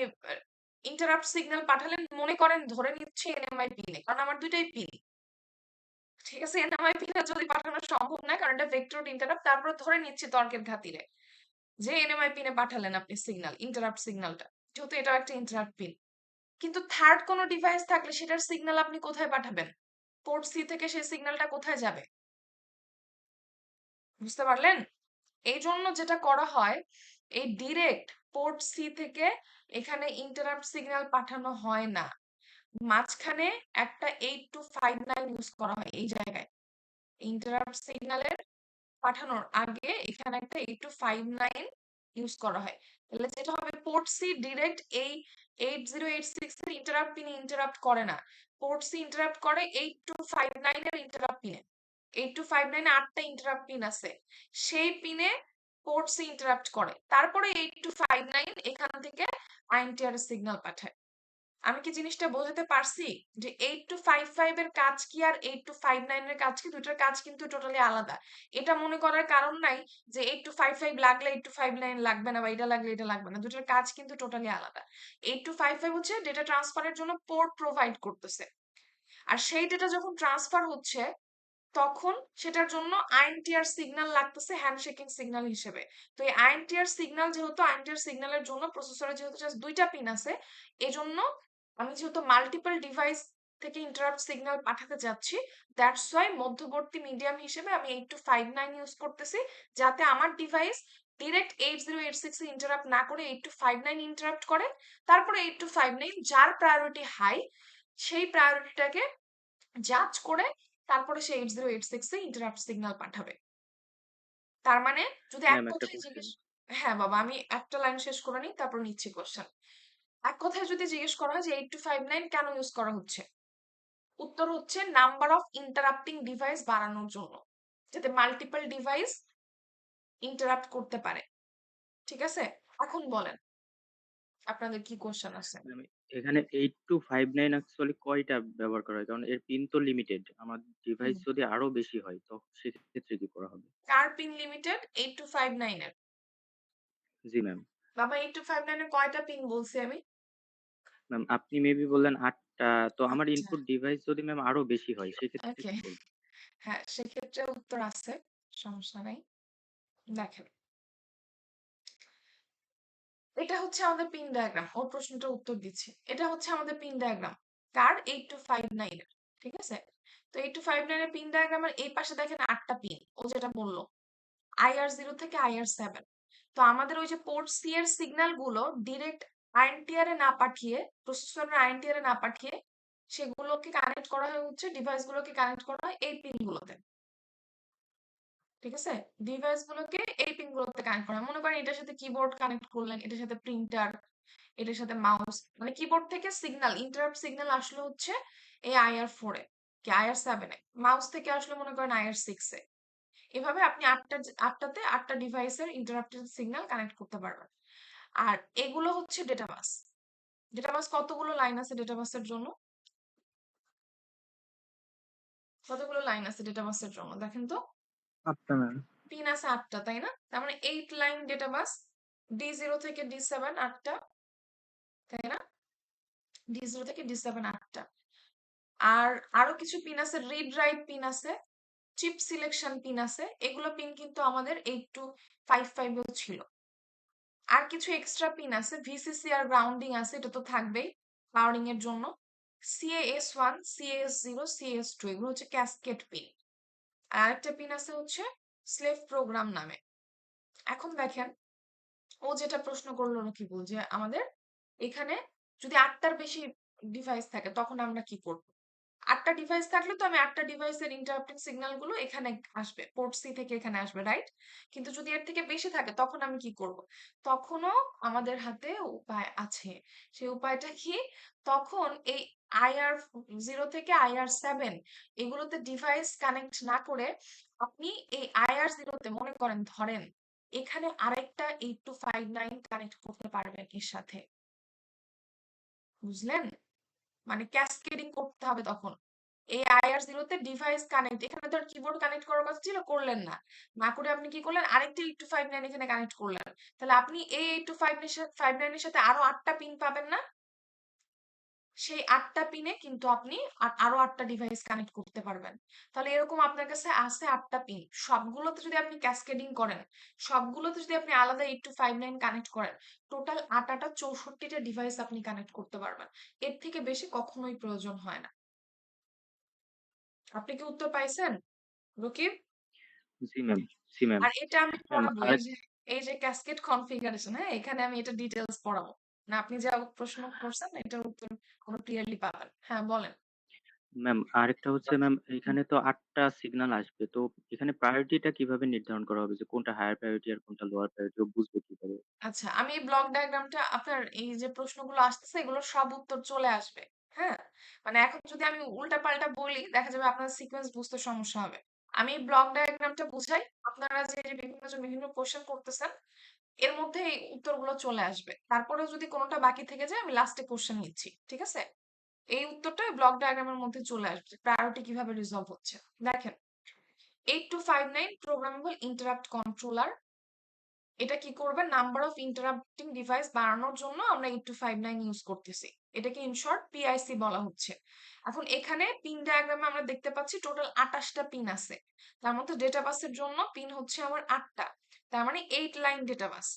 A: ইন্টারাপ্ট সিগন্যাল পাঠালেন, মনে করেন ধরে নিচ্ছে এনএমআই পিনে, কারণ আমার দুইটাই পিন। ঠিক আছে, এনএমআই পিনে যদি পাঠানো সম্ভব না, কারণ এটা ভেক্টর ইন্টারাপ্ট, তারপর ধরে নিচ্ছি তর্কের খাতিরে যে এনএমআই পিনে পাঠালেন আপনি সিগন্যাল, ইন্টারাপ্ট সিগন্যালটা, যেহেতু এটাও একটা ইন্টারাপ্ট পিন। কিন্তু থার্ড কোনো ডিভাইস থাকলে সেটার সিগন্যাল আপনি কোথায় পাঠাবেন? পোর্ট সি থেকে সেই সিগন্যালটা কোথায় যাবে? বুঝতে পারলেন? এই জন্য যেটা করা হয়, এই ডিরেক্ট পোর্ট সি থেকে এখানে ইন্টারাপ্ট সিগন্যাল পাঠানো হয় না। মাঝখানে একটা 8259 ইউজ করা হয় এই জায়গায়। ইন্টারাপ্ট সিগন্যালের পাঠানোর আগে এখানে একটা 8259 ইউজ করা হয়। তাহলে যেটা হবে, পোর্ট সি ডিরেক্ট এই 8086 এর ইন্টারাপ্ট পিনে ইন্টারাপ্ট করে না। পোর্ট সি ইন্টারাপ্ট করে 8259 এর ইন্টারাপ্ট পিনে। 8259 এ 8টা ইন্টারাপ্ট পিন আছে, সেই পিনে পোর্ট সি ইন্টারাপ্ট করে। তারপরে 8259 এখান থেকে আইএনটিআর সিগন্যাল পাঠায়। আমি কি জিনিসটা বোঝাতে পারছি যে 8255 এর কাজ কি আর 8259 এর কাজ কি? দুইটার কাজ কিন্তু টোটালি আলাদা। এটা মনে করার কারণ নাই যে 8255 লাগলে 8259 লাগবে না, বা এটা লাগলে এটা লাগবে না। দুইটার কাজ কিন্তু টোটালি আলাদা। 8255 হচ্ছে ডেটা ট্রান্সফারের জন্য পোর্ট প্রোভাইড করতেছে, আর সেই ডেটা যখন ট্রান্সফার হচ্ছে তখন সেটার জন্য আইএনটিআর সিগন্যাল লাগতেছে হ্যান্ডশেকিং সিগন্যাল হিসেবে। তো এই আইএনটিআর সিগন্যাল, যেহেতু আইএনটিআর সিগন্যালের জন্য প্রসেসরে যেহেতু জাস্ট দুইটা পিন আছে, এজন্য আমি যেহেতু মাল্টিপল ডিভাইস থেকে ইন্টারাপ্ট সিগন্যাল পাঠাতে যাচ্ছি, দ্যাটস ওয়াই মধ্যবর্তী মিডিয়াম হিসেবে আমি 8259 ইউজ করতেছি, যাতে আমার ডিভাইস ডিরেক্ট 8086 এ ইন্টারাপ্ট না করে 8259 ইন্টারাপ্ট করে। তারপরে 8259 যার প্রায়োরিটি হাই সেই প্রায়োরিটিটাকে জাজ করে তারপরে সে 8086 এ ইন্টারাপ্ট সিগন্যাল পাঠাবে। তার মানে যদি এক
B: ম্যাম একটা
A: কথায়
B: কোশ্চেন।
A: জিজ্ঞেস, হ্যাঁ বাবা আমি একটা লাইন শেষ করে নিই তারপর নিচ্ছি কোশ্চেন। এক কথায় যদি জিজ্ঞেস করা হয় যে 8259 কেন ইউজ করা হচ্ছে, উত্তর হচ্ছে নাম্বার অফ ইন্টারাপ্টিং ডিভাইস বাড়ানোর জন্য, যাতে মাল্টিপল ডিভাইস ইন্টারাপ্ট করতে পারে। ঠিক আছে, এখন বলেন আপনাদের কি কোশ্চেন আছে?
B: ম্যাম এখানে 8259 অ্যাকচুয়ালি কয়টা ব্যবহার করা হয়? কারণ এর পিন তো লিমিটেড। আমার ডিভাইস
A: হুম।
B: যদি আরো বেশি হয় তো সেক্ষেত্রে কি করা হবে?
A: কার পিন লিমিটেড? 8259 এর।
B: জি ম্যাম।
A: বাবা 8259 এর কয়টা পিন বলছি আমি?
B: ম্যাম আপনি মেবি বললেন 8 টা। তো আমার
A: আচ্ছা,
B: ইনপুট ডিভাইস যদি ম্যাম আরো বেশি হয় সেক্ষেত্রে
A: ওকে।
B: কি করব?
A: হ্যাঁ, সেক্ষেত্রে উত্তর আছে, সমস্যা নাই। দেখেন, এটা হচ্ছে আমাদের পিন ডায়াগ্রাম। ওর প্রশ্নটার উত্তর দিচ্ছি। এটা হচ্ছে আমাদের পিন ডায়াগ্রাম। কার? 8259 এর। ঠিক আছে? তো 8259 এর পিন ডায়াগ্রামের এই পাশে দেখেন 8টা পিন। ও যেটা বলল। IR0 থেকে IR7। তো আমাদের ওই যে পোর্ট সি এর সিগন্যাল গুলো ডিরেক্ট আইএনটিআর এ না পাঠিয়ে, প্রসেসরের আইএনটিআর এ না পাঠিয়ে সেগুলোকে কানেক্ট করা হয় হচ্ছে ডিভাইস গুলোকে কানেক্ট করা হয় এই পিন গুলোতে। ঠিক আছে? ডিভাইস গুলোকে এই পিন গুলোতে কানেক্ট করা হয়। মনে করেন এটার সাথে কিবোর্ড কানেক্ট করলেন, এটার সাথে প্রিন্টার, এটার সাথে মাউস, মানে কিবোর্ড থেকে সিগন্যাল, ইন্টারাপ্ট সিগন্যাল আসলো হচ্ছে এই IR4 এ, কি IR7 এ। মাউস থেকে আসলো মনে করেন IR6 এ। এভাবে আপনি আটটাতে 8টা ডিভাইসের ইন্টারাপ্টেড সিগন্যাল কানেক্ট করতে পারবেন। আর এগুলো হচ্ছে ডেটা বাস। ডেটা বাস কতগুলো লাইন আছে ডেটা বাসের জন্য? কতগুলো লাইন আছে ডেটা বাসের জন্য দেখেন তো?
B: 8টা ম্যাম।
A: পিন আছে 8টা, তাই না? তার মানে 8 লাইন ডেটা বাস। D0 থেকে D7 8টা, তাই না? D0 থেকে D7 8টা। আর আরো কিছু পিন আছে, রিড রাইট পিন আছে, চিপ সিলেকশন পিন আছে। এগুলো পিন কিন্তু আমাদের 8255 এও ছিল। আর কিছু এক্সট্রা পিন আছে, ভিসিসি আর গ্রাউন্ডিং আছে, এটা তো থাকবেই পাওয়ারিং এর জন্য। CAS1, CAS0, CAS2 এগুলো হচ্ছে ক্যাসকেড পিন। আর আরেকটা পিন আছে হচ্ছে স্লেভ প্রোগ্রাম নামে। এখন দেখেন ও যেটা প্রশ্ন করলো রকিবুল, যে আমাদের এখানে যদি 8টার বেশি ডিভাইস থাকে তখন আমরা কি করব? 8টা ডিভাইস থাকলে তো আমি 8টা ডিভাইসের ইন্টারাপ্টিং সিগন্যাল গুলো এখানে আসবে, পোর্ট সি থেকে এখানে আসবে, রাইট? কিন্তু যদি এর থেকে বেশি থাকে তখন আমি কি করব? তখনও আমাদের হাতে উপায় আছে। সেই উপায়টা কি? তখন এই IR0 থেকে IR7 এগুলোতে ডিভাইস কানেক্ট না করে আপনি এই IR0 তে মনে করেন ধরেন এখানে আরেকটা 8259 কানেক্ট করতে পারবেন এর সাথে। বুঝলেন? মানে ক্যাসকেডিং করতে হবে তখন। এই IR0 তে ডিভাইস কানেক্ট, এখানে তো কিবোর্ড কানেক্ট করার কথা ছিল, করলেন না। না করে আপনি কি করলেন? আরেকটা 8259 এখানে কানেক্ট করলেন। তাহলে আপনি এই 8259 এর সাথে আরো 8টা পিন পাবেন না? সেই 8টা পিনে কিন্তু আপনি আরো 8টা ডিভাইস কানেক্ট করতে পারবেন। তাহলে এরকম আপনার কাছে আছে 8টা পিন। সবগুলোতে যদি আপনি ক্যাসকেডিং করেন, সবগুলোতে যদি আপনি আলাদা 8259 কানেক্ট করেন, টোটাল 8টা 64টা ডিভাইস আপনি কানেক্ট করতে পারবেন। এর থেকে বেশি কখনোই প্রয়োজন হয় না। আপনি কি উত্তর পাইছেন রকিব?
B: জি ম্যাম, জি ম্যাম।
A: আর এটা আমি
B: ম্যাম
A: পড়াবো,
B: আরেক
A: এই যে ক্যাসকেড কনফিগারেশন, হ্যাঁ, এখানে আমি এটা ডিটেলস পড়াবো। না আপনি যা প্রশ্ন করছেন এটার উত্তর কোনো ক্লিয়ারলি পাবেন। হ্যাঁ বলেন।
B: ম্যাম আরেকটা হচ্ছে ম্যাম, এখানে তো 8টা সিগন্যাল আসবে। তো এখানে প্রায়োরিটিটা কিভাবে নির্ধারণ করা হবে যে কোনটা হায়ার প্রায়োরিটি আর কোনটা লোয়ার প্রায়োরিটি ও বুঝবে কিভাবে?
A: আচ্ছা, আমি এই ব্লক ডায়াগ্রামটা, আপনার এই যে প্রশ্নগুলো আসতেছে এগুলোর সব উত্তর চলে আসবে। হ্যাঁ, মানে এখন যদি আমি উল্টা পাল্টা বলি দেখা যাবে আপনার সিকোয়েন্স বুঝতে সমস্যা হবে। আমি এই ব্লক ডায়াগ্রামটা বুঝাই, আপনারা যে যে বিভিন্ন কোশ্চেন করতেছেন এর মধ্যে এই উত্তরগুলো চলে আসবে। তারপরেও যদি কোনোটা বাকি থেকে যায় আমি লাস্টে কোশ্চেন নিচ্ছি, ঠিক আছে? এই উত্তরটা ব্লক ডায়াগ্রামের মধ্যে চলে আসবে, প্রায়োরিটি কিভাবে রিজলভ হচ্ছে। দেখেন 8259 প্রোগ্রামেবল ইন্টারাপ্ট কন্ট্রোলার, এটা কি করবে? নাম্বার অফ ইন্টারাপ্টিং ডিভাইস বাড়ানোর জন্য আমরা 8259 ইউজ করতেছি। এটাকে ইন শর্ট PIC বলা হচ্ছে। এখন এখানে পিন ডায়াগ্রামে আমরা দেখতে পাচ্ছি টোটাল 28টা পিন আছে। তার মধ্যে ডেটা বাসের জন্য পিন হচ্ছে আমার 8টা। তার মানে 8 লাইন ডেটা বাস।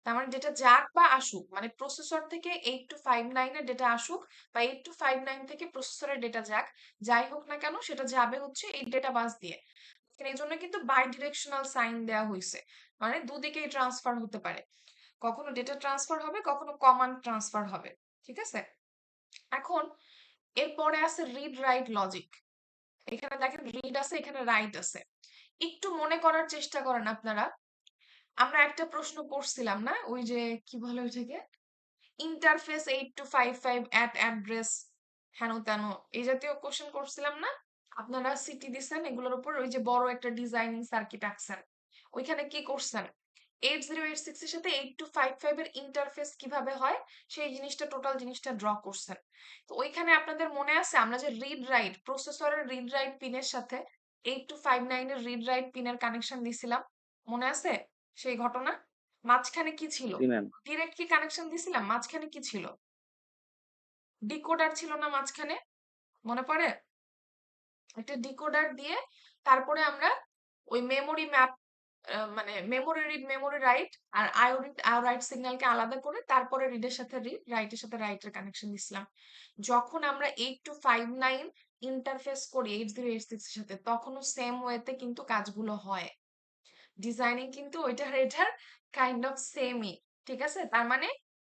A: তার মানে ডেটা যাক বা আসুক, মানে প্রসেসর থেকে 8259 এর ডেটা আসুক বা 8259 থেকে প্রসেসরের ডেটা যাক, যাই হোক না কেন সেটা যাবে হচ্ছে এই ডেটা বাস দিয়ে। এই জন্য কিন্তু বাই ডিরেকশনাল সাইন দেওয়া হয়েছে, মানে দুদিকেই ট্রান্সফার হতে পারে। কখনো ডেটা ট্রান্সফার হবে, কখনো কমান্ড ট্রান্সফার হবে। ঠিক আছে? এখন এরপরে আছে রিড রাইট লজিক। এখানে দেখেন রিড আছে, এখানে রাইট আছে। একটু মনে করার চেষ্টা করেন আপনারা। আমরা একটা প্রশ্ন করছিলাম না, ওই যে কি বলে ওইটাকে, ইন্টারফেস 8255 অ্যাট অ্যাড্রেস হেন তেন, এই জাতীয় কোশ্চেন করছিলাম না? আপনারা সিটি দিছেন, এগুলোর উপর ওই যে বড় একটা ডিজাইনিং সার্কিট আঁকছেন। ওইখানে কি করছেন? 8086 এর সাথে 8255 এর ইন্টারফেস কিভাবে হয় সেই জিনিসটা, টোটাল জিনিসটা ড্র করছেন। তো ওইখানে আপনাদের মনে আছে আমরা যে রিড রাইট, প্রসেসরের রিড রাইট পিনের সাথে 8259 এর রিড রাইট পিনের কানেকশন দিছিলাম? মনে আছে সেই ঘটনা? মাঝখানে কি ছিল?
B: জি ম্যাম।
A: ডিরেক্ট কি কানেকশন দিছিলাম? মাঝখানে কি ছিল? ডিকোডার ছিল না মাঝখানে? মনে পড়ে? একটা ডিকোডার দিয়ে তারপরে আমরা ওই মেমোরি ম্যাপ মানে মেমোরি রিড মেমোরি রাইট আর আইও রিড আইও রাইট সিগন্যালকে আলাদা করে তারপরে রিডের সাথে রিড রাইটের সাথে রাইটের কানেকশন দিছিলাম। যখন আমরা 8259 ইন্টারফেস করি 8086 এর সাথে তখনও সেম ওয়েতে কিন্তু কাজগুলো হয়। ডিজাইনিং কিন্তু ওইটার এটার কাইন্ড অফ সেমই, ঠিক আছে? তার মানে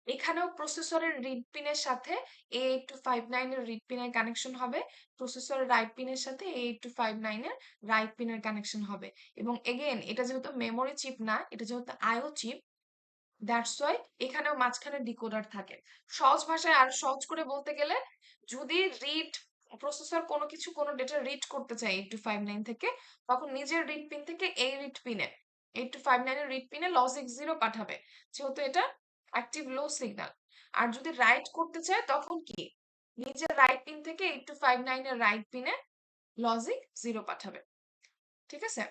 A: এখানেও প্রসেসরের রিড পিনের সাথে A8259 এর রিড পিনের কানেকশন হবে, প্রসেসরের রাইট পিনের সাথে A8259 এর রাইট পিনের কানেকশন হবে। এবং এগেইন এটা যেহেতু মেমোরি চিপ না, এটা যেহেতু আইও চিপ, দ্যাটস ওয়াই এখানেও মাঝখানে ডিকোডার থাকে। সহজ ভাষায় আর সহজ করে বলতে গেলে, যদি রিড প্রসেসর কোনো কিছু কোনো ডেটা রিড করতে চায় 8259 থেকে, তখন নিজের রিড পিন থেকে এই রিড পিনে 8259 এর রিড পিনে লজিক 0 পাঠাবে, যেহেতু এটা অ্যাক্টিভ লো সিগন্যাল। আর যদি রাইট করতে চায় তখন কি, নিজের রাইট পিন থেকে 8259 এর রাইট পিনে লজিক 0 পাঠাবে, ঠিক আছে?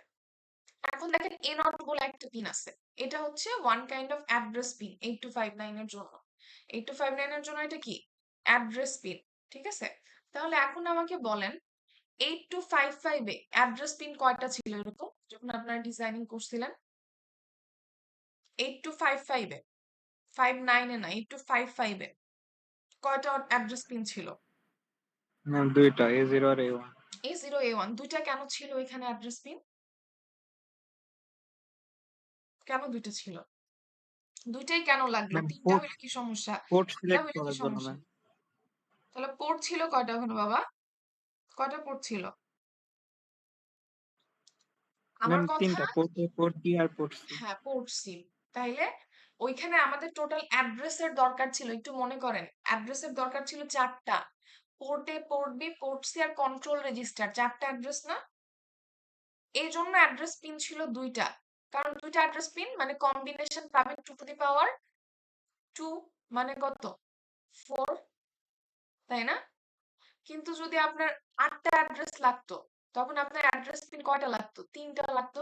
A: এখন দেখেন এ নট বলে একটা পিন আছে, এটা হচ্ছে one kind of address pin 8259 এর জন্য। 8259 এর জন্য এটা কি, অ্যাড্রেস পিন, ঠিক আছে? তাহলে এখন আমাকে বলেন 8255 এ অ্যাড্রেস পিন কয়টা ছিল এরকম যখন আপনারা ডিজাইনিং করছিলেন? 8255 এ, 59 এ না, 8255 এ কয়টা অ্যাড্রেস পিন ছিল?
C: ম্যাম ২ টা A0 আর A1।
A: A0 A1 দুইটা কেন ছিল এখানে অ্যাড্রেস পিন? কেন দুইটা ছিল? দুইটাই কেন লাগলো?
C: ম্যাম
A: তিনটা
C: পোর্ট
A: হইলে কি সমস্যা?
C: পোর্ট
A: একটা
C: সিলেক্ট
A: হইলে কি
C: করার জন্য
A: সমস্যা?
C: ম্যাম।
A: তাহলে পোর্ট ছিল কয়টা ওখানে বাবা? কয়টা পোর্ট ছিল? আমার
C: ম্যাম
A: কথা,
C: ৩ টা পোর্ট A, পোর্ট B আর পোর্ট C।
A: হ্যাঁ পোর্ট সি। তাইলে ওইখানে আমাদের টোটাল অ্যাড্রেসের দরকার ছিল, একটু মনে করেন অ্যাড্রেসের দরকার ছিল 4টা। পোর্ট এ, পোর্ট বি, পোর্ট সি আর কন্ট্রোল রেজিস্টার, 4টা অ্যাড্রেস না? এই জন্য অ্যাড্রেস পিন ছিল 2টা, কারণ 2টা অ্যাড্রেস পিন মানে কম্বিনেশন পাবেন 2 টু দি পাওয়ার 2, মানে কত, 4, তাই না? কিন্তু যদি আপনার 8টা অ্যাড্রেস লাগতো, তখন আপনার অ্যাড্রেস পিন কয়টা লাগতো? 3টা লাগতো,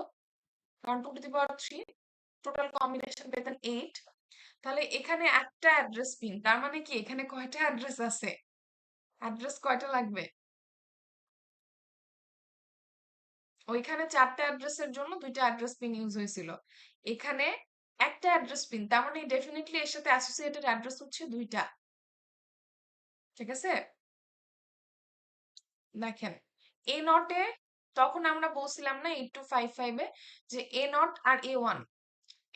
A: কারণ 2 to the power 3, total combination পেতেন 8। তাহলে এখানে একটা অ্যাড্রেস পিন, তার মানে কি এখানে কয়টা অ্যাড্রেস আছে? অ্যাড্রেস কয়টা লাগবে? ওইখানে 4টা অ্যাড্রেসের জন্য 2টা অ্যাড্রেস পিন ইউজ হয়েছিল, এখানে একটা অ্যাড্রেস পিন, তার মানে ডেফিনেটলি এর সাথে অ্যাসোসিয়েটেড অ্যাড্রেস হচ্ছে 2টা, ঠিক আছে? দেখেন এ নটে তখন আমরা বলছিলাম না 8255 এ যে এ নট আর A1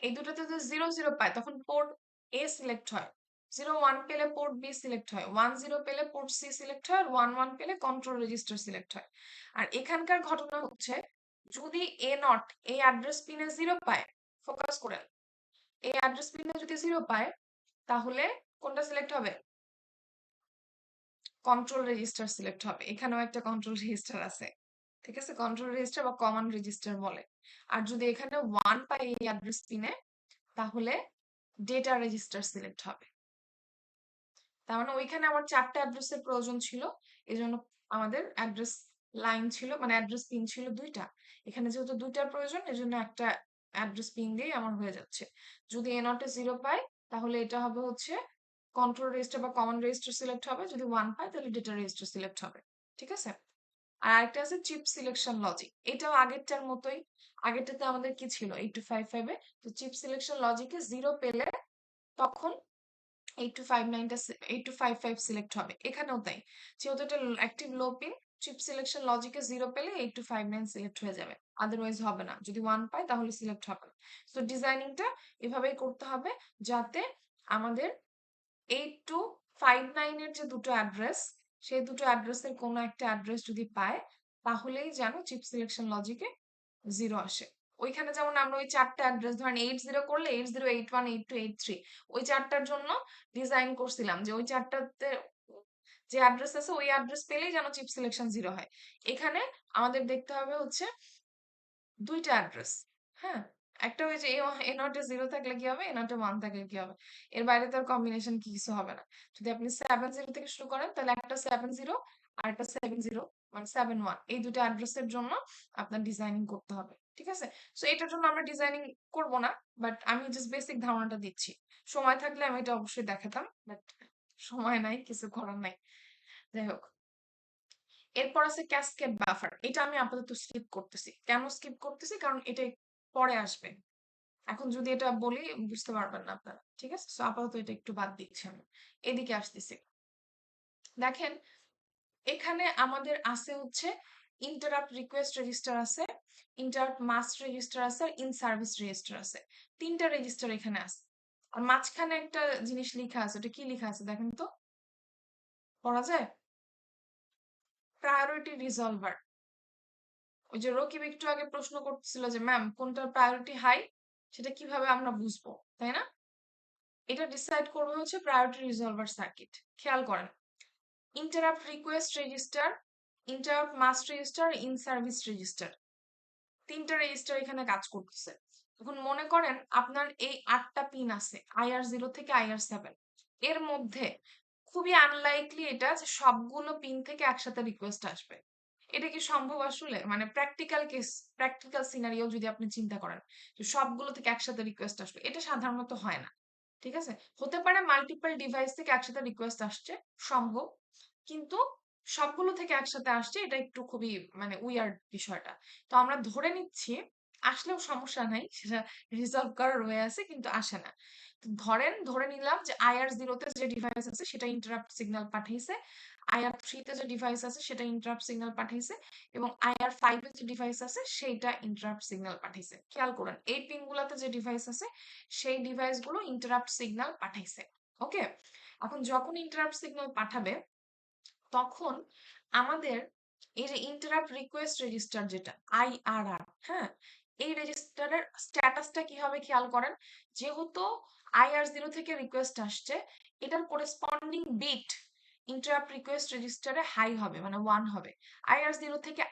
A: এই দুটোতে যদি 0 0 পায় তখন পোর্ট এ সিলেক্ট হয়, 0 1 পেলে পোর্ট বি সিলেক্ট হয়, 1 0 পেলে পোর্ট সি সিলেক্ট হয়, আর 1 1 পেলে কন্ট্রোল রেজিস্টার সিলেক্ট হয়। আর এখানকার ঘটনা হচ্ছে, যদি এ নট এই অ্যাড্রেস পিনে 0 পায়, ফোকাস করেন, এই অ্যাড্রেস পিনে যদি 0 পায় তাহলে কোনটা সিলেক্ট হবে? কন্ট্রোল রেজিস্টার সিলেক্ট হবে। এখানেও একটা কন্ট্রোল রেজিস্টার আছে, ঠিক আছে? কন্ট্রোল রেজিস্টার বা কমান্ড রেজিস্টার বলে। আর যদি এখানে 1 পাই এই অ্যাড্রেস পিনে, তাহলে ডেটা রেজিস্টার সিলেক্ট হবে। তার মানে ওইখানে আমার 4টা অ্যাড্রেসের প্রয়োজন ছিল, এজন্য আমাদের অ্যাড্রেস লাইন ছিল, মানে অ্যাড্রেস পিন ছিল 2টা। এখানে যেহেতু 2টার প্রয়োজন, এজন্য একটা অ্যাড্রেস পিন দিয়েই আমার হয়ে যাচ্ছে। যদি এ নটে 0 পাই তাহলে এটা হবে হচ্ছে কন্ট্রোল রেজিস্টার বা কমান্ড রেজিস্টার সিলেক্ট হবে, যদি 1 পাই তাহলে ডেটা রেজিস্টার সিলেক্ট হবে, ঠিক আছে? আর আরেকটা আছে চিপ সিলেকশন লজিক, এটাও আগেরটার মতোই। আগেরটাতে আমাদের কি ছিল 8255 এ, তো চিপ সিলেকশন লজিকে 0 পেলে তখন 8255 সিলেক্ট হবে, এখানেও তাই। যেহেতু এটা অ্যাক্টিভ লো পিন, চিপ সিলেকশন লজিকে 0 পেলে 8259 সিলেক্ট হয়ে যাবে, আদারওয়াইজ হবে না। যদি 1 পাই তাহলে সিলেক্ট হবে না। তো ডিজাইনিংটা এভাবেই করতে হবে যাতে আমাদের 8259 এর যে দুটো অ্যাড্রেস, সেই দুটো অ্যাড্রেসের কোনো একটা অ্যাড্রেস যদি পায় তাহলেই যেন চিপ সিলেকশন লজিকে 0 আসে। ওইখানে যেমন আমরা ওই 4টা অ্যাড্রেস ধরেন 80 করলে 8081 82 83 ওই 4টার জন্য ডিজাইন করছিলাম যে ওই 4টাতে যে অ্যাড্রেস আছে ওই অ্যাড্রেস পেলেই যেন চিপ সিলেকশন 0 হয়। এখানে আমাদের দেখতে হবে হচ্ছে 2টা অ্যাড্রেস, হ্যাঁ? একটা ওই যে এ নটে 0 থাকলে কি হবে, এ নটে 1 থাকলে কি হবে, এর বাইরে তো আর কম্বিনেশন কিছু হবে না। যদি আপনি 70 থেকে শুরু করেন তাহলে একটা 70 আর একটা 70 মানে 71, এই দুটো অ্যাড্রেসের জন্য আপনার ডিজাইনিং করতে হবে, ঠিক আছে? সো এটার জন্য আমরা ডিজাইনিং করব না, বাট আমি জাস্ট বেসিক ধারণাটা দিচ্ছি। সময় থাকলে আমি এটা অবশ্যই দেখাতাম, বাট সময় নাই, কিছু করার নাই। যাই হোক, এরপর আছে ক্যাসকেড বাফার, এটা আমি আপাতত স্কিপ করতেছি। কেন স্কিপ করতেছি? কারণ এটা পরে আসবে। এখন যদি এটা বলি বুঝতে পারবেন না আপনারা। ঠিক আছে? সো আপাতত এটা একটু বাদ দিচ্ছি আমি। এদিকে আসতেছি। দেখেন এখানে আমাদের আছে হচ্ছে ইন্টারাপ্ট রিকোয়েস্ট রেজিস্টার আছে, ইন্টারাপ্ট মাস্ট রেজিস্টার আছে, আর ইন সার্ভিস রেজিস্টার আছে। ৩টা রেজিস্টার এখানে আছে। আর মাঝখানে একটা জিনিস লিখা আছে। ওটা কি লিখা আছে দেখেন তো? পড়া যায়? প্রায়োরিটি রিজলভার। ওই যে রকিব একটু আগে প্রশ্ন করতেছিল যে ম্যাম কোনটার প্রায়োরিটি হাই, সেটা কিভাবে আমরা বুঝবো, তাই না? এটা ডিসাইড করবে হচ্ছে প্রায়োরিটি রিজলভার সার্কিট। খেয়াল করেন, interrupt request register, interrupt mask register, in service register, ৩টা রেজিস্টার এখানে কাজ করতেছে। এখন মনে করেন আপনার এই ৮টা পিন আছে IR0 থেকে IR7, এর মধ্যে খুবই আনলাইকলি এটা যে সবগুলো পিন থেকে একসাথে রিকোয়েস্ট আসবে। এটা কি সম্ভব আসলে? মানে প্র্যাকটিক্যাল কেস, প্র্যাকটিক্যাল সিনারিও যদি আপনি চিন্তা করেন যে সবগুলো থেকে একসাথে রিকোয়েস্ট আসবে, এটা সাধারণত হয় না। ঠিক আছে? হতে পারে মাল্টিপল ডিভাইস থেকে একসাথে রিকোয়েস্ট আসছে, সম্ভব। কিন্তু সবগুলো থেকে একসাথে আসছে, এটা একটু খুবই মানে উইয়ার্ড বিষয়টা। তো আমরা ধরে নিচ্ছি, আসলেও সমস্যা নাই, সেটা রিজলভ করার হয়ে আছে কিন্তু আসে না। তো ধরে নিলাম যে IR0 তে যে ডিভাইস আছে সেটা ইন্টারাপ্ট সিগন্যাল পাঠাইছে, IR3 তে যে ডিভাইস আছে সেটা ইন্টারাপ্ট সিগন্যাল পাঠাইছে, এবং IR5 এ যে ডিভাইস আছে সেইটা ইন্টারাপ্ট সিগন্যাল পাঠাইছে। খেয়াল করেন এই পিনগুলোতে যে ডিভাইস আছে সেই ডিভাইসগুলো ইন্টারাপ্ট সিগন্যাল পাঠাইছে। ওকে, এখন যখন ইন্টারাপ্ট সিগন্যাল পাঠাবে তখন আমাদের এই যে ইন্টারাপ্ট রিকোয়েস্ট রেজিস্টার যেটা IRR, হ্যাঁ, এই রেজিস্টারের স্ট্যাটাসটা কি হবে খেয়াল করেন। যেহেতু IR0 থেকে রিকোয়েস্ট আসছে, এটার করেসপন্ডিং বিট ইন্টারাপ্ট রিকোয়েস্ট রেজিস্টারে হাই হবে, মানে 1 হবে। IR0 থেকে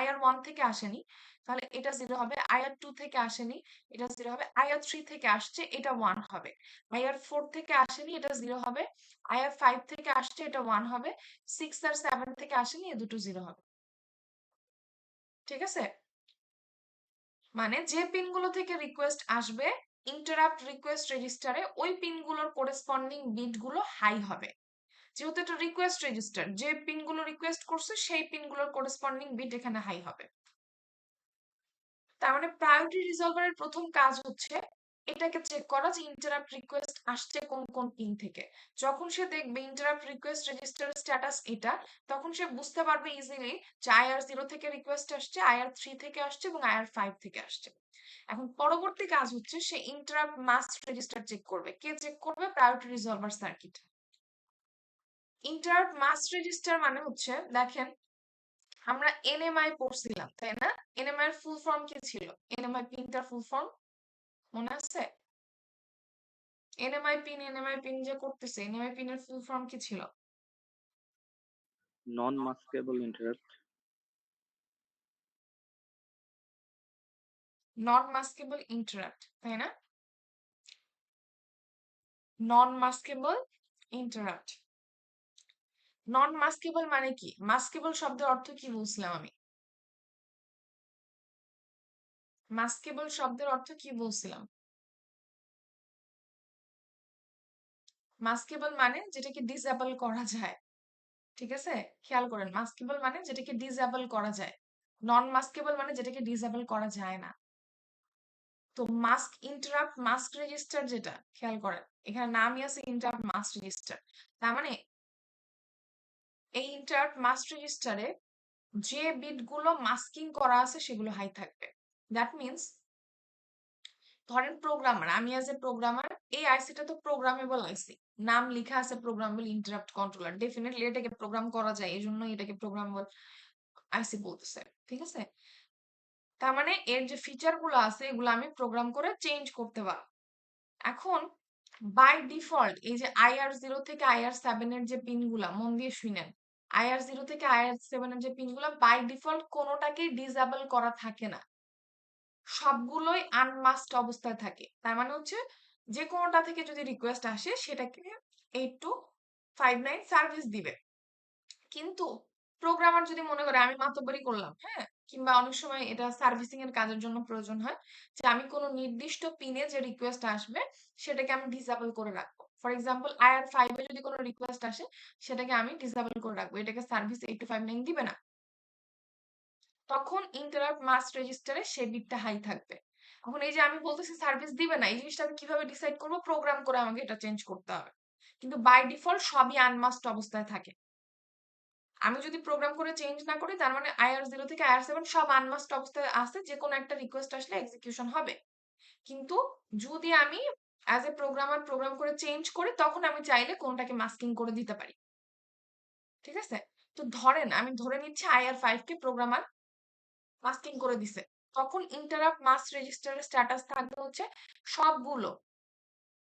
A: IR1 থেকে আসেনি, তাহলে এটা 0 হবে। IR2 থেকে আসেনি, এটা 0 হবে। IR3 থেকে আসছে, এটা 1 হবে। IR4 থেকে আসেনি, এটা 0 হবে। IR5 থেকে আসছে, এটা 1 হবে। 6 আর 7 থেকে আসেনি, এ দুটো 0 হবে। ঠিক আছে? মানে যে পিনগুলো থেকে রিকোয়েস্ট আসবে ইন্টারাপ্ট রিকোয়েস্ট রেজিস্টারে, ওই পিনগুলোর করেসপন্ডিং বিটগুলো হাই হবে। যেহেতু এটা রিকোয়েস্ট রেজিস্টার, যে পিনগুলো রিকোয়েস্ট করছে সেই পিনগুলোর করেসপন্ডিং বিট এখানে হাই হবে। তার মানে প্রায়োরিটি রিজলভারের প্রথম কাজ হচ্ছে এটাকে চেক করা যে ইন্টারাপ্ট রিকোয়েস্ট আসছে কোন কোন পিন থেকে। যখন সে দেখবে ইন্টারাপ্ট রিকোয়েস্ট রেজিস্টারের স্ট্যাটাস এটা, তখন সে বুঝতে পারবে ইজিলি যে IR0 থেকে রিকোয়েস্ট আসছে, IR3 থেকে আসছে এবং IR5 থেকে আসছে। এখন পরবর্তী কাজ হচ্ছে সে ইন্টারাপ্ট মাস্ট রেজিস্টার চেক করবে। কে চেক করবে? Priority resolver circuit. Interrupt mask register মানে হচ্ছে, দেখেন আমরা NMI পড়ছিলাম তাই না? NMI এর ফুল ফর্ম কি ছিল? NMI পিনটার ফুল ফর্ম মনে আছে? NMI পিন যে করতেছে, NMI পিনের ফুল ফর্ম কি ছিল?
B: নন মাস্কেবল ইন্টারাপ্ট।
A: নন মাস্কেবল ইন্টারাপ্ট, তাই না? নন মাস্কেবল ইন্টারাপ্ট। নন মাস্কেবল মানে কি? মাস্কেবল শব্দের অর্থ কি বলছিলাম আমি? মাস্কেবল শব্দের অর্থ কি বলছিলাম? মাস্কেবল মানে যেটাকে ডিসেবল করা যায়। ঠিক আছে? খেয়াল করেন, মাস্কেবল মানে যেটাকে ডিসেবল করা যায়। নন মাস্কেবল মানে যেটাকে ডিসেবল করা যায় না। তো মাস্ক ইন্টারাপ্ট মাস্ক রেজিস্টার যেটা, খেয়াল করেন এখানে নামই আছে ইন্টারাপ্ট মাস্ক রেজিস্টার। তার মানে এই ইন্টারাপ্ট মাস্ক রেজিস্টারে যে বিটগুলো মাস্কিং করা আছে সেগুলো হাই থাকবে। দ্যাট মিনস ধরেন প্রোগ্রামার, আমি অ্যাজ এ প্রোগ্রামার, এই আইসিটা তো প্রোগ্রামেবল আইসি, নাম লেখা আছে প্রোগ্রামেবল ইন্টারাপ্ট কন্ট্রোলার, ডেফিনেটলি এটাকে প্রোগ্রাম করা যায়, এই জন্য এটাকে প্রোগ্রামেবল আইসি বলতেছে। ঠিক আছে? তার মানে এর যে ফিচার গুলো আছে এগুলো আমি প্রোগ্রাম করে চেঞ্জ করতে পারবো। এখন বাই ডিফল্ট এই যে IR0 থেকে IR7 এর যে পিনগুলা, মন দিয়ে শুনেন, IR0 থেকে IR7 এর যে পিনগুলা বাই ডিফল্ট কোনোটাকেই ডিসেবল করা থাকে না, সবগুলোই আনমাস্কড অবস্থায় থাকে। তার মানে হচ্ছে যে কোনোটা থেকে যদি রিকোয়েস্ট আসে সেটাকে 8259 সার্ভিস দিবে। কিন্তু প্রোগ্রামার যদি মনে করে আমি মাতব্বরি করলাম, হ্যাঁ, কিংবা অনেক সময় এটা সার্ভিসিং এর কাজের জন্য প্রয়োজন হয় যে আমি কোনো নির্দিষ্ট পিনে যে রিকোয়েস্ট আসবে সেটাকে আমি ডিসেবল করে রাখবো। ফর এক্সাম্পল IR5 এ যদি কোনো রিকোয়েস্ট আসে সেটাকে আমি ডিসেবল করে রাখবো, এটাকে সার্ভিস 8259 দিবে না। তখন ইন্টারাপ্ট মাস্ক রেজিস্টারে সে বিটটা হাই থাকবে। এখন এই যে আমি বলতেছি সার্ভিস দিবে না, এই জিনিসটা আমি কিভাবে ডিসাইড করবো? প্রোগ্রাম করে আমাকে এটা চেঞ্জ করতে হবে। কিন্তু বাই ডিফল্ট সবই আনমাস্কড অবস্থায় থাকে। আমি যদি প্রোগ্রাম করে চেঞ্জ না করি, তার মানে IR0 থেকে IR7 সব আনমাস্কড অবস্থায় আছে, যে কোনো একটা রিকোয়েস্ট আসলে এক্সিকিউশন হবে। কিন্তু যদি আমি অ্যাজ এ প্রোগ্রামার প্রোগ্রাম করে চেঞ্জ করি, তখন আমি চাইলে কোনটাকে মাস্কিং করে দিতে পারি। ঠিক আছে? তো ধরেন আমি ধরে নিচ্ছি IR5 কে প্রোগ্রামার মাস্কিং করে দিছে। তখন ইন্টারাপ্ট মাস্ক রেজিস্টারের স্ট্যাটাস থাকবে হচ্ছে সবগুলো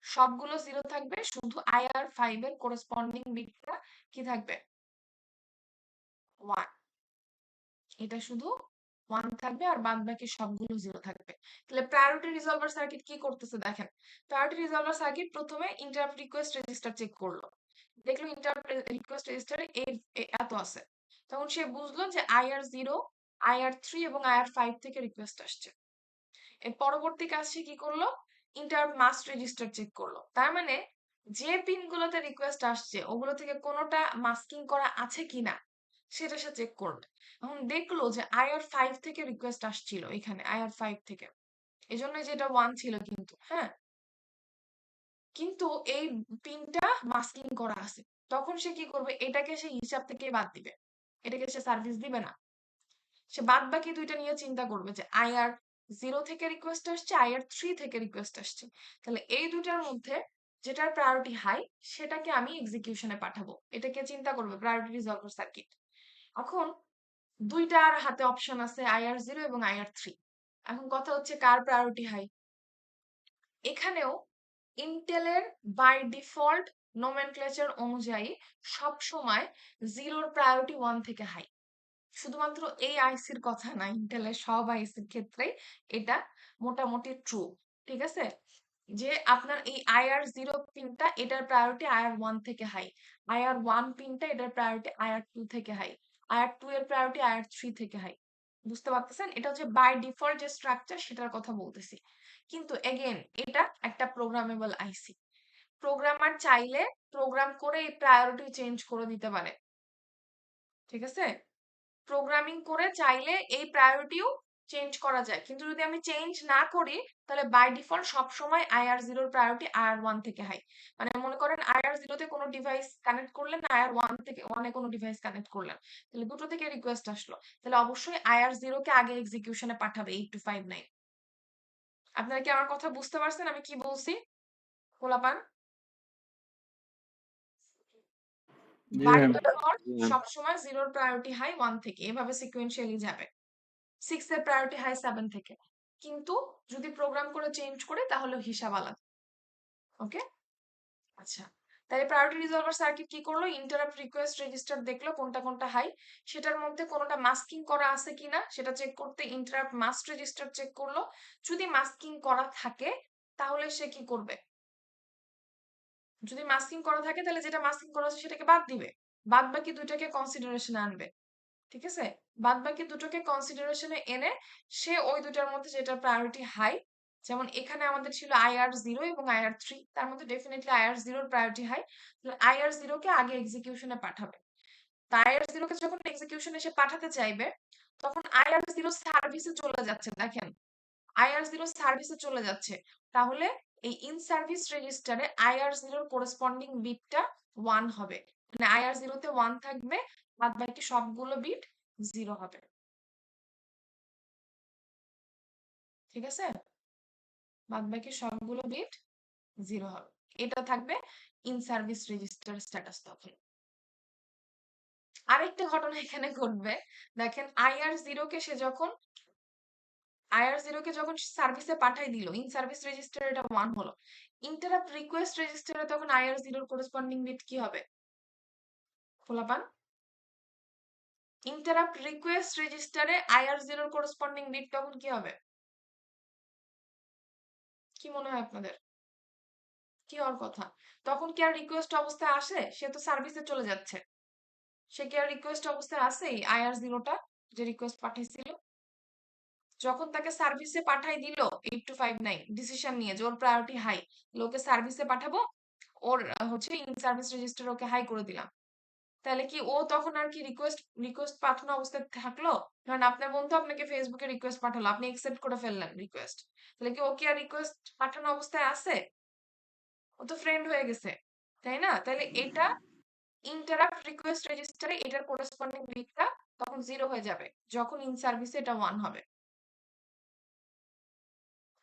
A: সবগুলো 0 থাকবে, শুধু IR5 এর করেসপন্ডিং বিটটা কি থাকবে? 1। এটা শুধু 1 থাকবে আর বাদ বাকি সবগুলো 0 থাকবে। তাহলে প্রায়োরিটি রিজলভার সার্কিট কি করতেছে দেখেন। প্রায়োরিটি রিজলভার সার্কিট প্রথমে ইন্টারাপ্ট রিকোয়েস্ট রেজিস্টার চেক করলো। দেখলো ইন্টারাপ্ট রিকোয়েস্ট রেজিস্টারে এত আছে। তখন সে বুঝলো যে IR0, IR3 এবং IR5 থেকে রিকোয়েস্ট আসছে। এর পরবর্তী কাজ সে কি করলো? ইন্টারাপ্ট মাস্ক রেজিস্টার চেক করলো। তার মানে যে পিনগুলোতে রিকোয়েস্ট আসছে ওগুলো থেকে কোনোটা মাস্কিং করা আছে কিনা সেটা সে চেক করবে। এখন দেখলো যে IR5 থেকে রিকোয়েস্ট আসছিল, এখানে IR5 থেকে, এজন্য যেটা 1 ছিল কিন্তু, হ্যাঁ, কিন্তু এই পিনটা মাস্কিং করা আছে। তখন সে কি করবে? এটাকে সে হিসাব থেকে বাদ দিবে, এটাকে সে সার্ভিস দিবে না। সে বাদ বাকি দুইটা নিয়ে চিন্তা করবে যে IR0 থেকে রিকোয়েস্ট আসছে, IR3 থেকে রিকোয়েস্ট আসছে। তাহলে এই দুটার মধ্যে যেটার প্রায়োরিটি হাই সেটাকে আমি এক্সিকিউশনে পাঠাবো। এটাকে চিন্তা করবে প্রায়োরিটি রিজলভার সার্কিট। এখন দুইটার হাতে অপশন আছে, IR0 এবং IR3। এখন কথা হচ্ছে কার প্রায়োরিটি হাই। এখানেও ইন্টেলের বাই ডিফল্ট নোমেনক্লেচার অনুযায়ী সব সময় 0 প্রায়োরিটি 1 থেকে হাই। শুধুমাত্র এই আইসির কথা না, ইন্টেলের সব আইসির ক্ষেত্রে এটা মোটামুটি ট্রু। ঠিক আছে? যে আপনার এই IR0 পিনটা এটার প্রায়োরিটি IR1 থেকে হাই, IR1 পিনটা এটার প্রায়োরিটি IR2 থেকে হাই, IR2 এর প্রায়োরিটি IR3 থেকে হাই। বুঝতে পারতেছেন? এটা হচ্ছে বাই ডিফল্ট যে স্ট্রাকচার সেটার কথা বলতেছি। কিন্তু এগেন এটা একটা প্রোগ্রামেবল আইসি। প্রোগ্রামার চাইলে প্রোগ্রাম করে এই প্রায়োরিটি চেঞ্জ করে দিতে পারে। ঠিক আছে? প্রোগ্রামিং করে চাইলে এই প্রায়োরিটিও চেঞ্জ করা যায়। কিন্তু যদি আমি চেঞ্জ না করি, তাহলে বাই ডিফল্ট সবসময় IR0 এর প্রায়োরিটি IR1 থেকে হাই। মানে মনে করেন IR0 তে কোনো ডিভাইস কানেক্ট করলেন, IR1 থেকে 1 এ কোনো ডিভাইস কানেক্ট করলেন, তাহলে দুটো থেকে রিকোয়েস্ট আসলো, তাহলে অবশ্যই IR0 কে আগে এক্সিকিউশনে পাঠাবে 8259। আপনারা কি আমার কথা বুঝতে পারছেন আমি কি বলছি? পোলাপান,
C: জি
A: বাই
C: ম্যাম।
A: ডিফল্ট
B: জি ম্যাম।
A: সবসময় 0 এর প্রায়োরিটি হাই 1 থেকে, এভাবে সিকোয়েন্সিয়ালি যাবে। 6 এর প্রায়োরিটি হাই 7 থেকে। কিন্তু যদি প্রোগ্রাম করে চেঞ্জ করে তাহলে হিসাব আলাদা। ওকে? আচ্ছা, তাহলে প্রায়োরিটি রিজলভার সার্কিট কি করলো? ইন্টারাপ্ট রিকোয়েস্ট রেজিস্টার দেখলো কোনটা কোনটা হাই, সেটার মধ্যে কোনটা মাস্কিং করা আছে কিনা সেটা চেক করতে ইন্টারাপ্ট মাস্ক রেজিস্টার চেক করলো। যদি মাস্কিং করা থাকে তাহলে সে কি করবে? যদি মাস্কিং করা থাকে তাহলে যেটা মাস্কিং করা আছে সেটাকে বাদ দিবে, বাদ বাকি দুইটাকে কনসিডারেশনে আনবে। ঠিক আছে? বাদ বাকি দুটোকে কনসিডারেশনে এনে সে ওই দুটার মধ্যে যেটা প্রায়োরিটি হাই, যেমন এখানে আমাদের ছিল IR0 এবং IR3, তার মধ্যে ডেফিনেটলি IR0 এর প্রায়োরিটি হাই, তাহলে IR0 কে আগে এক্সিকিউশনে পাঠাবে। তা IR0 কে যখন এক্সিকিউশনে সে পাঠাতে চাইবে, তখন IR0 সার্ভিসে চলে যাচ্ছে। দেখেন, IR0 সার্ভিসে চলে যাচ্ছে, তাহলে এই ইন সার্ভিস রেজিস্টারে IR0 এর করেসপন্ডিং বিটটা 1 হবে। মানে IR0 তে 1 থাকবে, বাদ বাকি সবগুলো বিট 0 হবে। ঠিক আছে? বাদ বাকি সবগুলো বিট 0 হবে। এটা থাকবে ইন সার্ভিস রেজিস্টার স্ট্যাটাস তখন। আরেকটা ঘটনা এখানে ঘটবে। দেখেন IR0 কে সে যখন IR0 কে যখন সার্ভিসে পাঠাই দিল, ইন সার্ভিস রেজিস্টার এটা 1 হলো। ইন্টারাপ্ট রিকোয়েস্ট রেজিস্টারে তখন IR0 এর করেসপন্ডিং বিট কি হবে? খোলাপান, ইন্টারাপ্ট রিকোয়েস্ট রেজিস্টারে IR0 এর করেসপন্ডিং বিট তখন কি হবে? কি মনে হয় আপনাদের? কি হওয়ার কথা? তখন কি আর রিকোয়েস্ট অবস্থায় আসে? সে তো সার্ভিসে চলে যাচ্ছে। সে কি আর রিকোয়েস্ট অবস্থায় আছে এই IR0টা যে রিকোয়েস্ট পাঠাইছিল? যখন তাকে সার্ভিসে পাঠাই দিল 8259 ডিসিশন নিয়ে যে ওর প্রায়োরিটি হাই, লোকে সার্ভিসে পাঠাবো, ওর হচ্ছে in service register okay high করে দিলাম, তাহলে কি ও তখন আর কি রিকোয়েস্ট পাঠানো অবস্থায় থাকলো? ধরেন আপনার বন্ধু আপনাকে ফেসবুকে রিকোয়েস্ট পাঠালো, আপনি একসেপ্ট করে ফেললেন রিকোয়েস্ট, তাহলে কি ও কি আর রিকোয়েস্ট পাঠানো অবস্থায় আছে? ও তো ফ্রেন্ড হয়ে গেছে, তাই না? তাহলে এটা ইন্টারাপ্ট রিকোয়েস্ট রেজিস্টারে এটার করেসপন্ডিং বিটটা তখন 0 হয়ে যাবে যখন ইন সার্ভিসে এটা 1 হবে।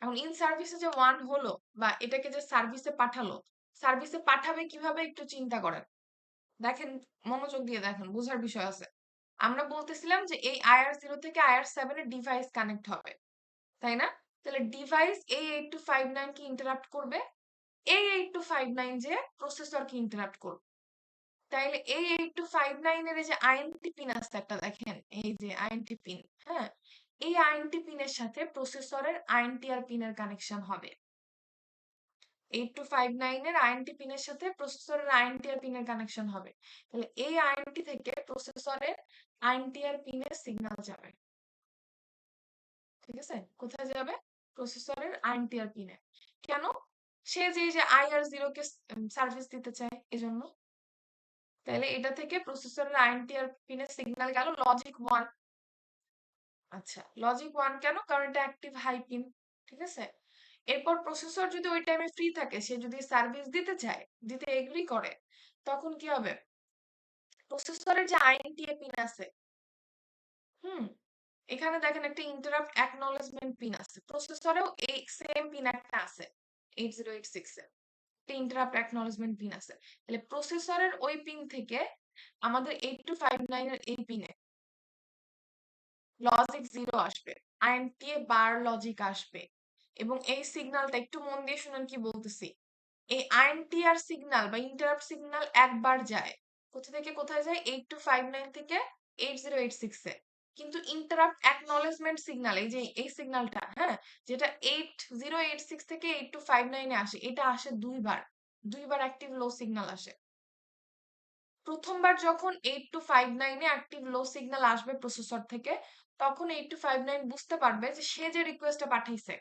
A: এখন ইন সার্ভিসে যে 1 হলো বা এটাকে যে সার্ভিসে পাঠালো, সার্ভিসে পাঠাবে কিভাবে একটু চিন্তা করেন। দেখেন, মনোযোগ দিয়ে দেখেন, বোঝার বিষয় আছে। আমরা বলতেছিলাম যে এই IR0 থেকে IR7 এর ডিভাইস কানেক্ট হবে, তাই না? তাহলে ডিভাইস এই 8259 কে ইন্টারাপ্ট করবে, এই 8259 যে প্রসেসরকে ইন্টারাপ্ট করবে। তাইলে এই 8259 এর এই যে আইএনটি পিন আছে একটা, দেখেন এই যে আইএনটি পিন, হ্যাঁ, এই আইএনটি পিনের সাথে প্রসেসরের আইএনটিআর পিনের কানেকশন হবে। 8259 এর আইএনটি পিনের সাথে প্রসেসরের আইএনটিআর পিনের কানেকশন হবে। তাহলে এই আইএনটি থেকে প্রসেসরের আইএনটিআর পিনে সিগন্যাল যাবে। ঠিক আছে? কোথায় যাবে? প্রসেসরের আইএনটিআর পিনে। কেন? সে যে এই যে IR0 কে সার্ভিস দিতে চায় এজন্য। তাহলে এটা থেকে প্রসেসরের INTR পিনে সিগন্যাল গেল লজিক 1। আচ্ছা, লজিক 1 কেন? কারণ এটা অ্যাক্টিভ হাই পিন। ঠিক আছে? এরপর প্রসেসর যদি ওই টাইমে ফ্রি থাকে, সে যদি সার্ভিস দিতে চায়, দিতে এগ্রি করে, তখন কি হবে? প্রসেসরের যে INTA পিন আছে, হুম, এখানে দেখেন একটা ইন্টারাপ্ট অ্যাকনলেজমেন্ট পিন আছে। প্রসেসরেও এই সেম পিন একটা আছে 8086 এ। একটা ইন্টারাপ্ট অ্যাকনলেজমেন্ট পিন আছে। তাহলে প্রসেসরের ওই পিন থেকে আমাদের 8259 এর এই পিনে লজিক 0 আসবে, INTA বার লজিক আসবে, এবং এই সিগন্যালটা একটু মন দিয়ে শুনেন কি বলতেছি। এই INTR সিগন্যাল বা ইন্টারাপ্ট সিগন্যাল একবার যায়, কোথা থেকে কোথায় যায়? 8259 থেকে 8086 এ। কিন্তু ইন্টারাপ্ট অ্যাকনলেজমেন্ট সিগন্যাল, এই যে এই সিগন্যালটা, হ্যাঁ, যেটা 8086 থেকে 8259 এ আসে, এটা আসে দুইবার অ্যাক্টিভ লো সিগন্যাল আসে। প্রথমবার যখন 8259 এ অ্যাক্টিভ লো সিগন্যাল আসবে প্রসেসর থেকে, তখন 8259 বুঝতে পারবে যে সে যে রিকোয়েস্টটা পাঠাইছে,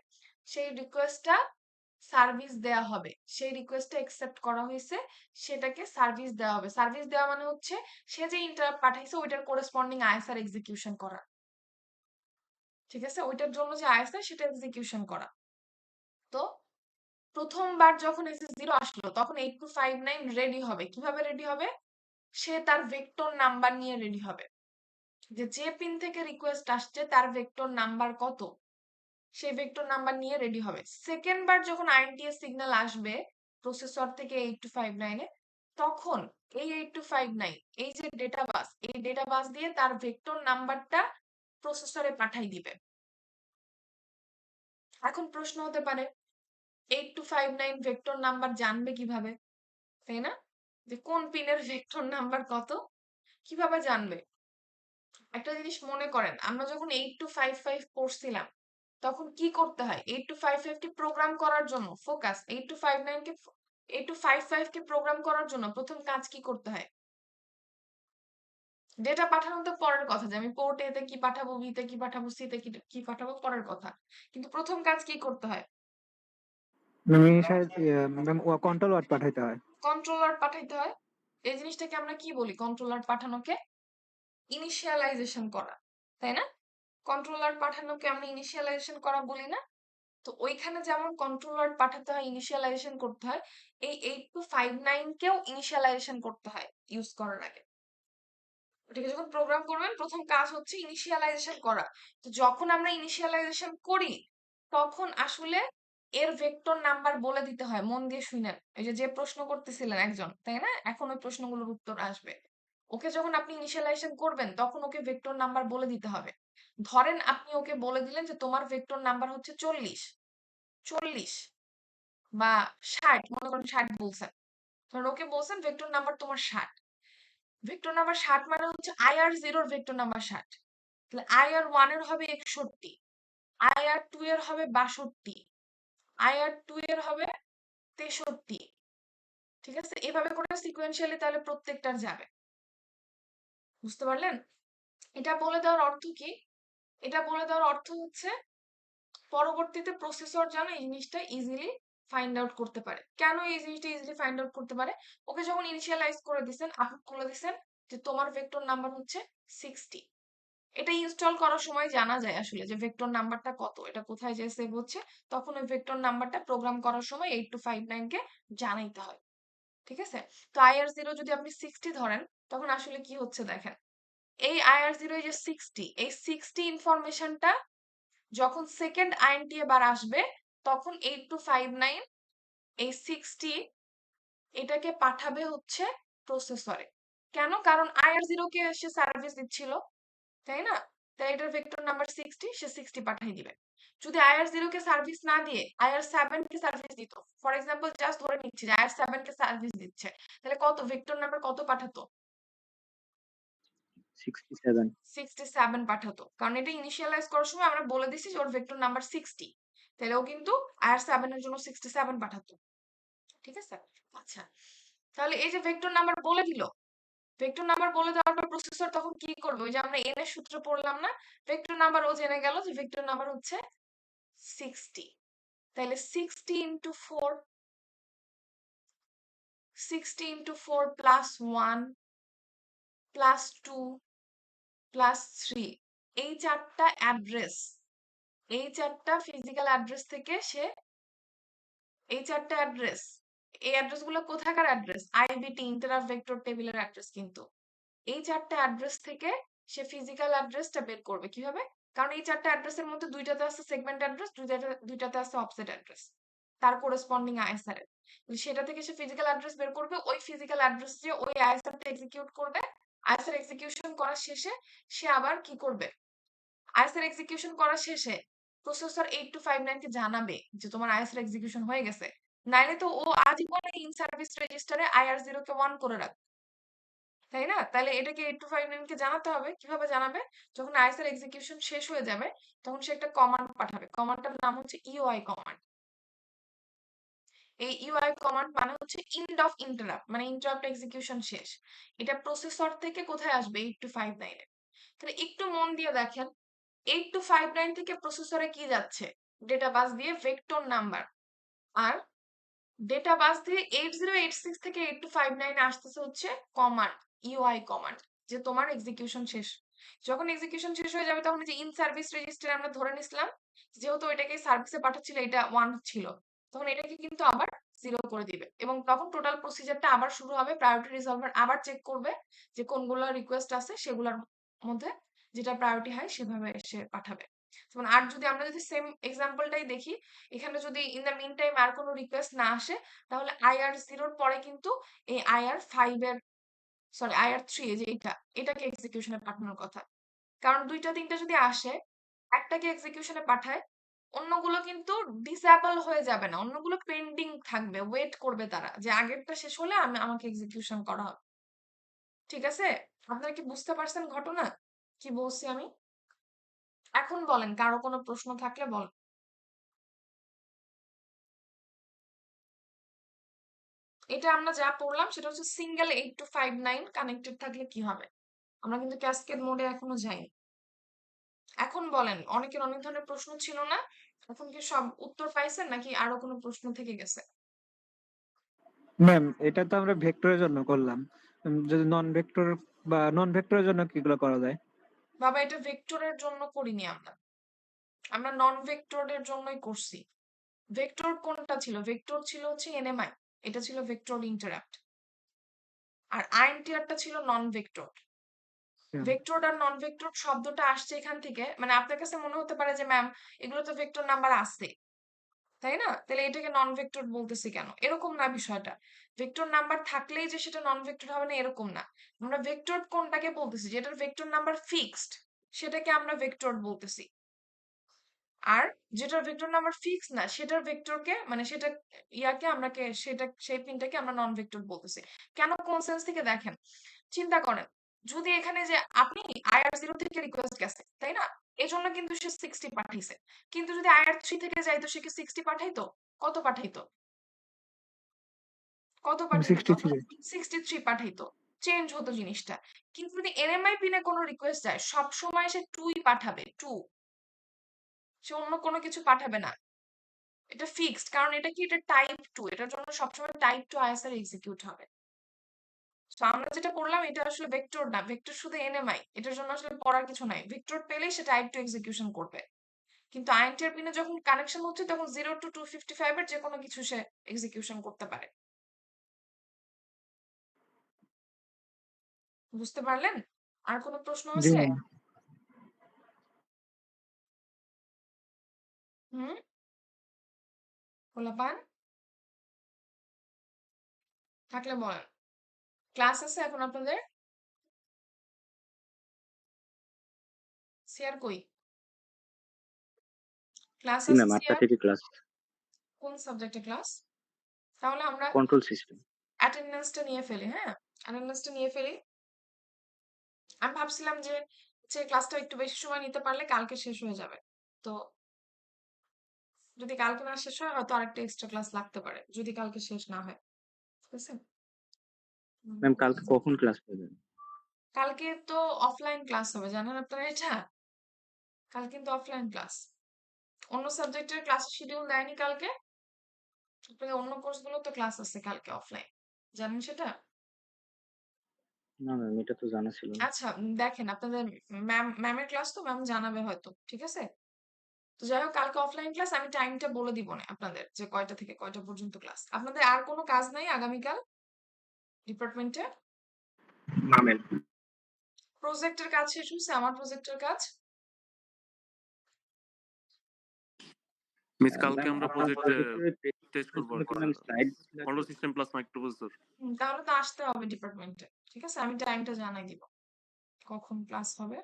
A: সেই রিকোয়েস্টটা সার্ভিস দেয়া হবে, সেই রিকোয়েস্টটা অ্যাকসেপ্ট করা হয়েছে, সেটাকে সার্ভিস দেওয়া হবে। সার্ভিস দেওয়া মানে হচ্ছে সে যে ইন্টারাপ্ট পাঠাইছে ওইটার করেসপন্ডিং ISR এক্সিকিউশন করা। ঠিক আছে? ওইটার জন্য যে ISR সেটা এক্সিকিউশন করা। তো প্রথমবার যখন SS0 আসলো, তখন 8259 রেডি হবে। কিভাবে রেডি হবে? সে তার ভেক্টর নাম্বার নিয়ে রেডি হবে, যে পিন থেকে রিকোয়েস্ট আসছে তার ভেক্টর নাম্বার কত, সেই ভেক্টর নাম্বার নিয়ে রেডি হবে। সেকেন্ড বার যখন INTA সিগন্যাল আসবে প্রসেসর থেকে 8259 এ, তখন এই 8259 এই যে ডেটা বাস, এই ডেটা বাস দিয়ে তার ভেক্টর নাম্বারটা প্রসেসরে পাঠাই দিবে। এখন প্রশ্ন হতে পারে 8259 ভেক্টর নাম্বার জানবে কিভাবে, তাই না? যে কোন পিনের ভেক্টর নাম্বার কত, কিভাবে জানবে? একটা জিনিস মনে করেন, আমরা যখন 8255 পড়ছিলাম, তখন কি করতে হয়? 8255 কে প্রোগ্রাম করার জন্য, ফোকাস, 8255 কে প্রোগ্রাম করার জন্য প্রথম কাজ কি করতে হয়? ডেটা পাঠানো তো পরের কথা, যে আমি পোর্ট এ তে কি পাঠাবো, বি তে কি পাঠাবো, সি তে কি পাঠাবো পরের কথা, কিন্তু প্রথম কাজ কি করতে হয়?
E: ম্যাম কন্ট্রোল ওয়ার্ড পাঠাইতে হয়।
A: কন্ট্রোলার পাঠাইতে হয়। এই জিনিসটাকে আমরা কি বলি? কন্ট্রোলার পাঠানোকে ইনিশিয়ালাইজেশন করা, তাই না? কন্ট্রোলার পাঠানোকে আমরা ইনিশিয়ালাইজেশন করা বলি না? তো ওইখানে যেমন কন্ট্রোলার পাঠাতে হয়, ইনিশিয়ালাইজেশন করতে হয়, এই 8259 কেও ইনিশিয়ালাইজেশন করতে হয় ইউজ করার আগে। ওটাকে যখন প্রোগ্রাম করবেন, প্রথম কাজ হচ্ছে ইনিশিয়ালাইজেশন করা। তো যখন আমরা ইনিশিয়ালাইজেশন করি, তখন আসলে এর ভেক্টর নাম্বার বলে দিতে হয়। মন দিয়ে শুনেন, এই যে প্রশ্ন করতেছিলেন একজন, তাই না? এখন ওই প্রশ্নগুলোর উত্তর আসবে। ওকে যখন আপনি ইনিশিয়ালাইজেশন করবেন, তখন ওকে ভেক্টর নাম্বার বলে দিতে হবে। ধরেন আপনি ওকে বলে দিলেন যে তোমার ভেক্টর নাম্বার হচ্ছে 40 বা 60, মনে করেন 60 বলছেন। ধরেন ওকে বলছেন ভেক্টর নাম্বার তোমার 60। ভেক্টর নাম্বার 60 মানে হচ্ছে IR0 এর ভেক্টর নাম্বার 60। তাহলে IR1 এর হবে 61, IR2 এর হবে 62, IR2 এর হবে 63। ঠিক আছে? এভাবে করে সিকোয়েন্সিয়ালি তাহলে প্রত্যেকটার যাবে। বুঝতে পারলেন? এটা বলে দেওয়ার অর্থ কি? এটা বলে দেওয়ার অর্থ হচ্ছে পরবর্তীতে প্রসেসর যেন এই জিনিসটা ইজিলি ফাইন্ড আউট করতে পারে। কেন এই জিনিসটা ইজিলি ফাইন্ড আউট করতে পারে? ওকে যখন ইনিশিয়ালাইজ করে দিছেন, আপলোড করে দিছেন, যে তোমার ভেক্টর নাম্বার হচ্ছে 60। এটা ইনস্টল করার সময় জানা যায় আসলে যে ভেক্টর নাম্বারটা কত, এটা কোথায় যে সেভ হচ্ছে, তখন ওই ভেক্টর নাম্বারটা প্রোগ্রাম করার সময় 8259 কে জানাইতে হয়। ঠিক আছে? তো IR0 যদি আপনি 60 ধরেন, তখন আসলে কি হচ্ছে দেখেন, এই IR0 যে 60, এই 60 ইনফরমেশনটা যখন সেকেন্ড INTA বার আসবে, তখন 8259 এই 60 এটাকে পাঠাবে হচ্ছে প্রসেসরে। কেন? কারণ IR0 কে সে সার্ভিস দিচ্ছিল, তাই না? তাই এটার ভেক্টর নাম্বার 60, সে 60 পাঠিয়ে দিবে। যদি IR0 কে সার্ভিস না দিয়ে IR7 কে সার্ভিস দিত, ফর এক্সাম্পল জাস্ট ধরে নিচ্ছি যে IR7 কে সার্ভিস দিচ্ছে, তাহলে কত ভেক্টর নাম্বার কত পাঠাতো?
B: 67।
A: 67 পাঠাতো। কারণ এটা ইনিশিয়ালাইজ করার সময় আমরা বলে দিছি যে ওর ভেক্টর নাম্বার 60, তাহলে ও কিন্তু IR7 এর জন্য 67 পাঠাতো। ঠিক আছে? আচ্ছা, তাহলে এই যে ভেক্টর নাম্বার বলে দিল, ভেক্টর নাম্বার বলে দেওয়ার পর প্রসেসর তখন কি করবে? ওই যে আমরা এন এর সূত্র পড়লাম না, ভেক্টর নাম্বার ও জেনে গেল যে ভেক্টর নাম্বার হচ্ছে 60। তাহলে 60 into 4, 60 into 4 plus 1 plus 2 plus 3, এই চারটা অ্যাড্রেস, এই চারটা ফিজিক্যাল অ্যাড্রেস থেকে সে, এই চারটা অ্যাড্রেস, এই অ্যাড্রেস গুলো কোথাকার অ্যাড্রেস? আইবিটি ইন্টারাপ্ট ভেক্টর টেবিলের অ্যাড্রেস। কিন্তু এই চারটা অ্যাড্রেস থেকে সে ফিজিক্যাল অ্যাড্রেসটা বের করবে কিভাবে? কারণ এই চারটা অ্যাড্রেসের মধ্যে দুইটাতে আছে সেগমেন্ট অ্যাড্রেস, দুইটাতে আছে অফসেট অ্যাড্রেস, তার কোরেসপন্ডিং আইএসআর এর। সেটা থেকে সে ফিজিক্যাল অ্যাড্রেস বের করবে, ওই ফিজিক্যাল অ্যাড্রেস দিয়ে ওই আইএসআরটা এক্সিকিউট করবে। আইএসআর এক্সিকিউশন করার শেষে সে আবার কি করবে? আইএসআর এক্সিকিউশন করার শেষে প্রসেসর 8259 কে জানাবে যে তোমার আইএসআর এক্সিকিউশন হয়ে গেছে। নাইলে তো ও আজীবন ইন সার্ভিস রেজিস্টারে IR0 কে 1 করে রাখবে, তাই না? তাহলে এটাকে 8259 কে জানাতে হবে। কিভাবে জানাবে? যখন আইএসআর এক্সিকিউশন শেষ হয়ে যাবে, তখন সে একটা কমান্ড পাঠাবে। কমান্ডটার নাম হচ্ছে ইউআই কমান্ড। এই ইউআই কমান্ড মানে হচ্ছে ইন্ড অফ ইন্টারাপ্ট, মানে ইন্টারাপ্ট এক্সিকিউশন শেষ। এটা প্রসেসর থেকে কোথায় আসবে? 8259 এ। তাহলে একটু মন দিয়ে দেখেন, 8259 থেকে প্রসেসরে কি যাচ্ছে? ডেটা বাস দিয়ে ভেক্টর নাম্বার, আর ডেটা বাস দিয়ে 8086 থেকে 8259 আসতেছে হচ্ছে কমান্ড, ইউআই কমান্ড, যে তোমার এক্সিকিউশন শেষ। যখন এক্সিকিউশন শেষ হয়ে যাবে, তখন যে ইন সার্ভিস রেজিস্টার আমরা ধরে নিছিলাম, যেহেতু এটাকে সার্ভিসে পাঠাচ্ছিল, এটা 1 ছিল, তখন এটাকে কিন্তু আবার 0 করে দিবে, এবং তখন টোটাল প্রসিজারটা আবার শুরু হবে। প্রায়োরিটি রিজলভার আবার চেক করবে যে কোনগুলো রিকোয়েস্ট আছে, সেগুলোর মধ্যে যেটা প্রায়োরিটি হয় সেভাবে সে পাঠাবে। যেমন আর যদি আমরা যদি সেম এক্সাম্পলটাই দেখি, এখানে যদি ইন দ্য মিন টাইম আর কোনো রিকোয়েস্ট না আসে, তাহলে IR0 এর পরে কিন্তু এই IR5 এর, সরি IR3, যে এটাকে এক্সিকিউশনে পাঠানোর কথা। কারণ দুইটা তিনটা যদি আসে, একটাকে এক্সিকিউশনে পাঠায়, অন্যগুলো কিন্তু ডিসেবল হয়ে যাবে না, অন্যগুলো পেন্ডিং থাকবে, ওয়েট করবে তারা যে আগেরটা শেষ হলে আমাকে এক্সিকিউশন করা হবে। ঠিক আছে? আপনারা কি বুঝতে পারছেন ঘটনা কি বলছি আমি? এখন বলেন, কারো কোনো প্রশ্ন থাকলে বলেন। এটা আমরা যা পড়লাম সেটা হচ্ছে সিঙ্গেল 8259 কানেক্টেড থাকলে কি হবে। আমরা কিন্তু ক্যাসকেড মোডে এখনো যাইনি। এখন বলেন, অনেকের অনেক ধরনের প্রশ্ন ছিল না, এখন কি সব উত্তর পাইছেন নাকি আরো কোনো প্রশ্ন থেকে গেছে?
E: ম্যাম এটা তো আমরা ভেক্টরের জন্য করলাম। যদি নন ভেক্টর বা নন ভেক্টরের জন্য কিগুলো করা যায়?
A: বাবা, এটা ভেক্টরের জন্য করিনি আমরা, আমরা নন ভেক্টরের জন্যই করছি। ভেক্টর কোনটা ছিল? ভেক্টর ছিল হচ্ছে এনএমআই, এটা ছিল ভেক্টর ইন্টারাপ্ট, আর আইএনটিআরটা ছিল নন ভেক্টর। ভেক্টর আর নন ভেক্টর শব্দটা আসছে এখান থেকে, মানে আপনার কাছে মনে হতে পারে যে ম্যাম এগুলো তো ভেক্টর নাম্বার আছে, তাই না? তাহলে এটাকে নন ভেক্টর বলতেছি কেন? এরকম না বিষয়টা। ভেক্টর নাম্বার থাকলেই যে সেটা নন ভেক্টর হবে না, এরকম না। আমরা ভেক্টর কোনটাকে বলতেছি? যেটার ভেক্টর নাম্বার ফিক্সড, সেটাকে আমরা ভেক্টর বলতেছি। আর যেটার ভেক্টর নাম্বার ফিক্স না, সেটার ভেক্টরকে, মানে সেটা ইয়াকে আমরাকে সেটা সেই পিনটাকে আমরা নন ভেক্টর বলতেছি। কেন? কোন সেন্স থেকে দেখেন, চিন্তা করেন, যদি এখানে যে আপনি IR0 থেকে রিকোয়েস্ট গেছে, তাই না? এই জন্য কিন্তু সে 60 পাঠাইছে। কিন্তু যদি IR3 থেকে যাইতো, সে কি 60 পাঠাইতো? কত পাঠাইতো? কত পাঠাইতো
E: 63।
A: তখন? 63 পাঠাইতো। চেঞ্জ হতো জিনিসটা। কিন্তু যদি এনএমআই পিনে কোনো রিকোয়েস্ট যায়, সবসময় সে 2ই পাঠাবে, 2। সে অন্য কোনো কিছু পাঠাবে না। এটা ফিক্সড, কারণ এটা কি, এটা টাইপ 2, এটার জন্য সবসময় টাইপ 2 আইএসআর এক্সিকিউট হবে। সো আমরা যেটা করলাম এটা আসলে ভেক্টর না, ভেক্টর শুধু এনএমআই, এটার জন্য আসলে পড়ার কিছু নাই। ভেক্টর পেলেই সেটা টাইপ টু এক্সিকিউশন করবে, কিন্তু আইএনটিআর পিনে যখন কানেকশন হচ্ছে তখন 0 to 255 এর যে কোনো কিছু সে এক্সিকিউশন করতে পারে। বুঝতে পারলেন? আর কোনো প্রশ্ন
E: জি
A: আছে?
E: ম্যাম।
A: হুম, পোলাপান থাকলে বলেন। ক্লাস আছে এখন আপনাদের? সিয়ার কই? ক্লাস
B: জি
A: আছে
B: ম্যাম, 8টা
A: সিয়ার?
B: থেকে ক্লাস।
A: কোন সাবজেক্টে ক্লাস? তাহলে আমরা
B: কন্ট্রোল সিস্টেম।
A: অ্যাটেন্ডেন্সটা নিয়ে ফেলি, হ্যাঁ? অ্যাটেন্ডেন্সটা নিয়ে ফেলি। আমি ভাবছিলাম যে ক্লাসটা একটু বেশি সময় নিতে পারলে কালকে শেষ হয়ে যাবে। তো যদি কালকে না শেষ হয় হয়তো আরেকটা এক্সট্রা ক্লাস লাগতে পারে, যদি কালকে শেষ না হয়। ঠিক আছে?
B: ম্যাম কালকে কখন ক্লাস করবেন?
A: কালকে তো অফলাইন ক্লাস হবে, জানেন আপনারা এটা? কাল কিন্তু অফলাইন ক্লাস। অন্য সাবজেক্টের ক্লাসের শিডিউল দেয়নি কালকে। আপনাদের অন্য কোর্সগুলো তো ক্লাস আছে কালকে অফলাইন। জানেন সেটা?
B: না ম্যাম, এটা তো জানা ছিল না।
A: আচ্ছা, দেখেন আপনাদের ম্যামের ক্লাস তো ম্যাম জানাবে হয়তো। ঠিক আছে? তো যাই হোক কালকে অফলাইন ক্লাস, আমি টাইমটা বলে দিব না আপনাদের যে কয়টা থেকে কয়টা পর্যন্ত ক্লাস। আপনাদের আর কোনো কাজ নাই আগামীকাল ডিপার্টমেন্টে?
F: না ম্যাম।
A: প্রজেক্টের কাজ শেষ হয়েছে? আমার প্রজেক্টের কাজ
F: মিস কালকে
B: ম্যাম
F: আমরা
B: আপনার
F: প্রজেক্ট
B: প্রজেক্টের
F: টেস্ট করব আর
B: কি
F: কি।
B: Ma'am slide
F: control system plus microprocessor.
A: তাহলে তো আসতে হবে ডিপার্টমেন্টে। ঠিক আছে, আমি টাইমটা জানাই দিব কখন ক্লাস হবে।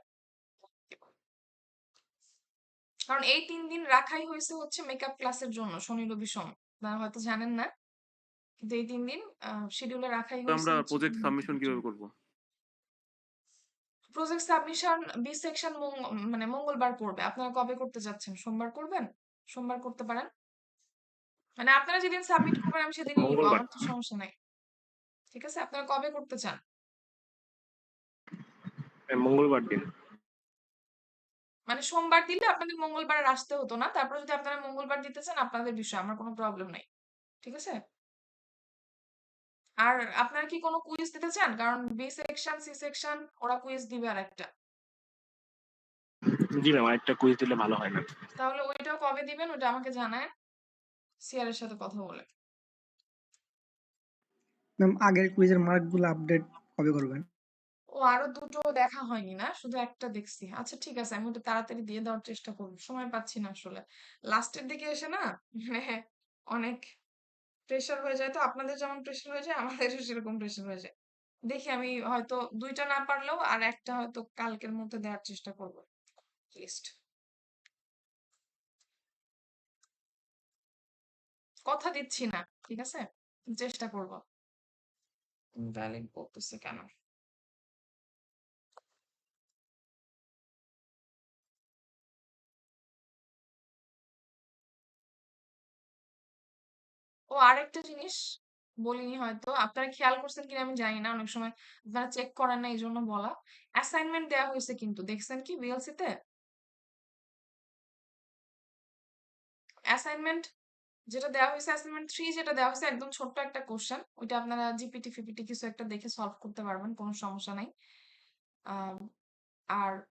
A: কারণ এই 3 দিন রাখাই হয়েছে হচ্ছে মেকআপ ক্লাসের জন্য, শনি রবি সোম। আপনারা হয়তো জানেন না, কিন্তু এই 3 দিন শিডিউলে রাখাই
F: তো
A: হয়েছে
F: আমরা
A: হচ্ছে
F: প্রজেক্ট সাবমিশন কিভাবে করব?
A: প্রজেক্ট সাবমিশন বি সেকশন মানে মঙ্গলবার করবে। আপনারা কবে করতে যাচ্ছেন? সোমবার করবেন? সোমবার করতে পারেন। মানে আপনারা যেদিন সাবমিট করবেন আমি সেদিনই নিব,
F: মঙ্গলবার।
A: আমার তো সমস্যা নাই। ঠিক আছে, আপনারা কবে করতে চান?
F: মঙ্গলবার দিন।
A: মানে সোমবার দিলে আপনাদের মঙ্গলবার আর আসতে হতো না। তারপরে যদি আপনারা মঙ্গলবার দিতে চান আপনাদের বিষয়, আমার কোনো প্রবলেম নাই। ঠিক আছে? আর আপনারা কি কোনো কুইজ দিতে চান? কারণ বি সেকশন সি সেকশন ওরা কুইজ দিবে আরেকটা।
F: জি ম্যাম, আরেকটা কুইজ দিলে ভালো হয় না।
A: তাহলে ওইটাও কবে দিবেন ওটা আমাকে জানায়, সিআর এর সাথে কথা বলে।
D: ম্যাম আগের কুইজের মার্কগুলো আপডেট কবে করবেন?
A: ও আরো দুটো দেখা হয়নি না, শুধু একটা দেখছি। আচ্ছা ঠিক আছে, আমি ওটা তাড়াতাড়ি দিয়ে দেওয়ার চেষ্টা করব। সময় পাচ্ছি না আসলে। লাস্টের দিকে এসে না মানে অনেক প্রেশার হয়ে যায়, তো আপনাদের যেমন প্রেশার হয়ে যায় আমাদেরও সেরকম প্রেশার হয়ে যায়। দেখি আমি হয়তো 2টা না পারলেও আর একটা হয়তো কালকের মধ্যে দেওয়ার চেষ্টা করব লিস্ট। কথা দিচ্ছি না, ঠিক আছে? চেষ্টা করব। ভ্যালিড বলতেছে কেন? ও আরেকটা জিনিস বলিনি হয়তো, আপনারা খেয়াল করছেন কিনা আমি জানি না, অনেক সময় আপনারা চেক করেন না এই জন্য বলা। অ্যাসাইনমেন্ট দেওয়া হয়েছে কিন্তু, দেখছেন কি ভিএলসি তে? অ্যাসাইনমেন্ট যেটা দেওয়া হয়েছে, অ্যাসাইনমেন্ট 3 যেটা দেওয়া হয়েছে একদম ছোট্ট একটা কোশ্চেন, ওইটা আপনারা জিপিটি ফিপিটি কিছু একটা দেখে সলভ করতে পারবেন, কোনো সমস্যা নাই। আহ, আর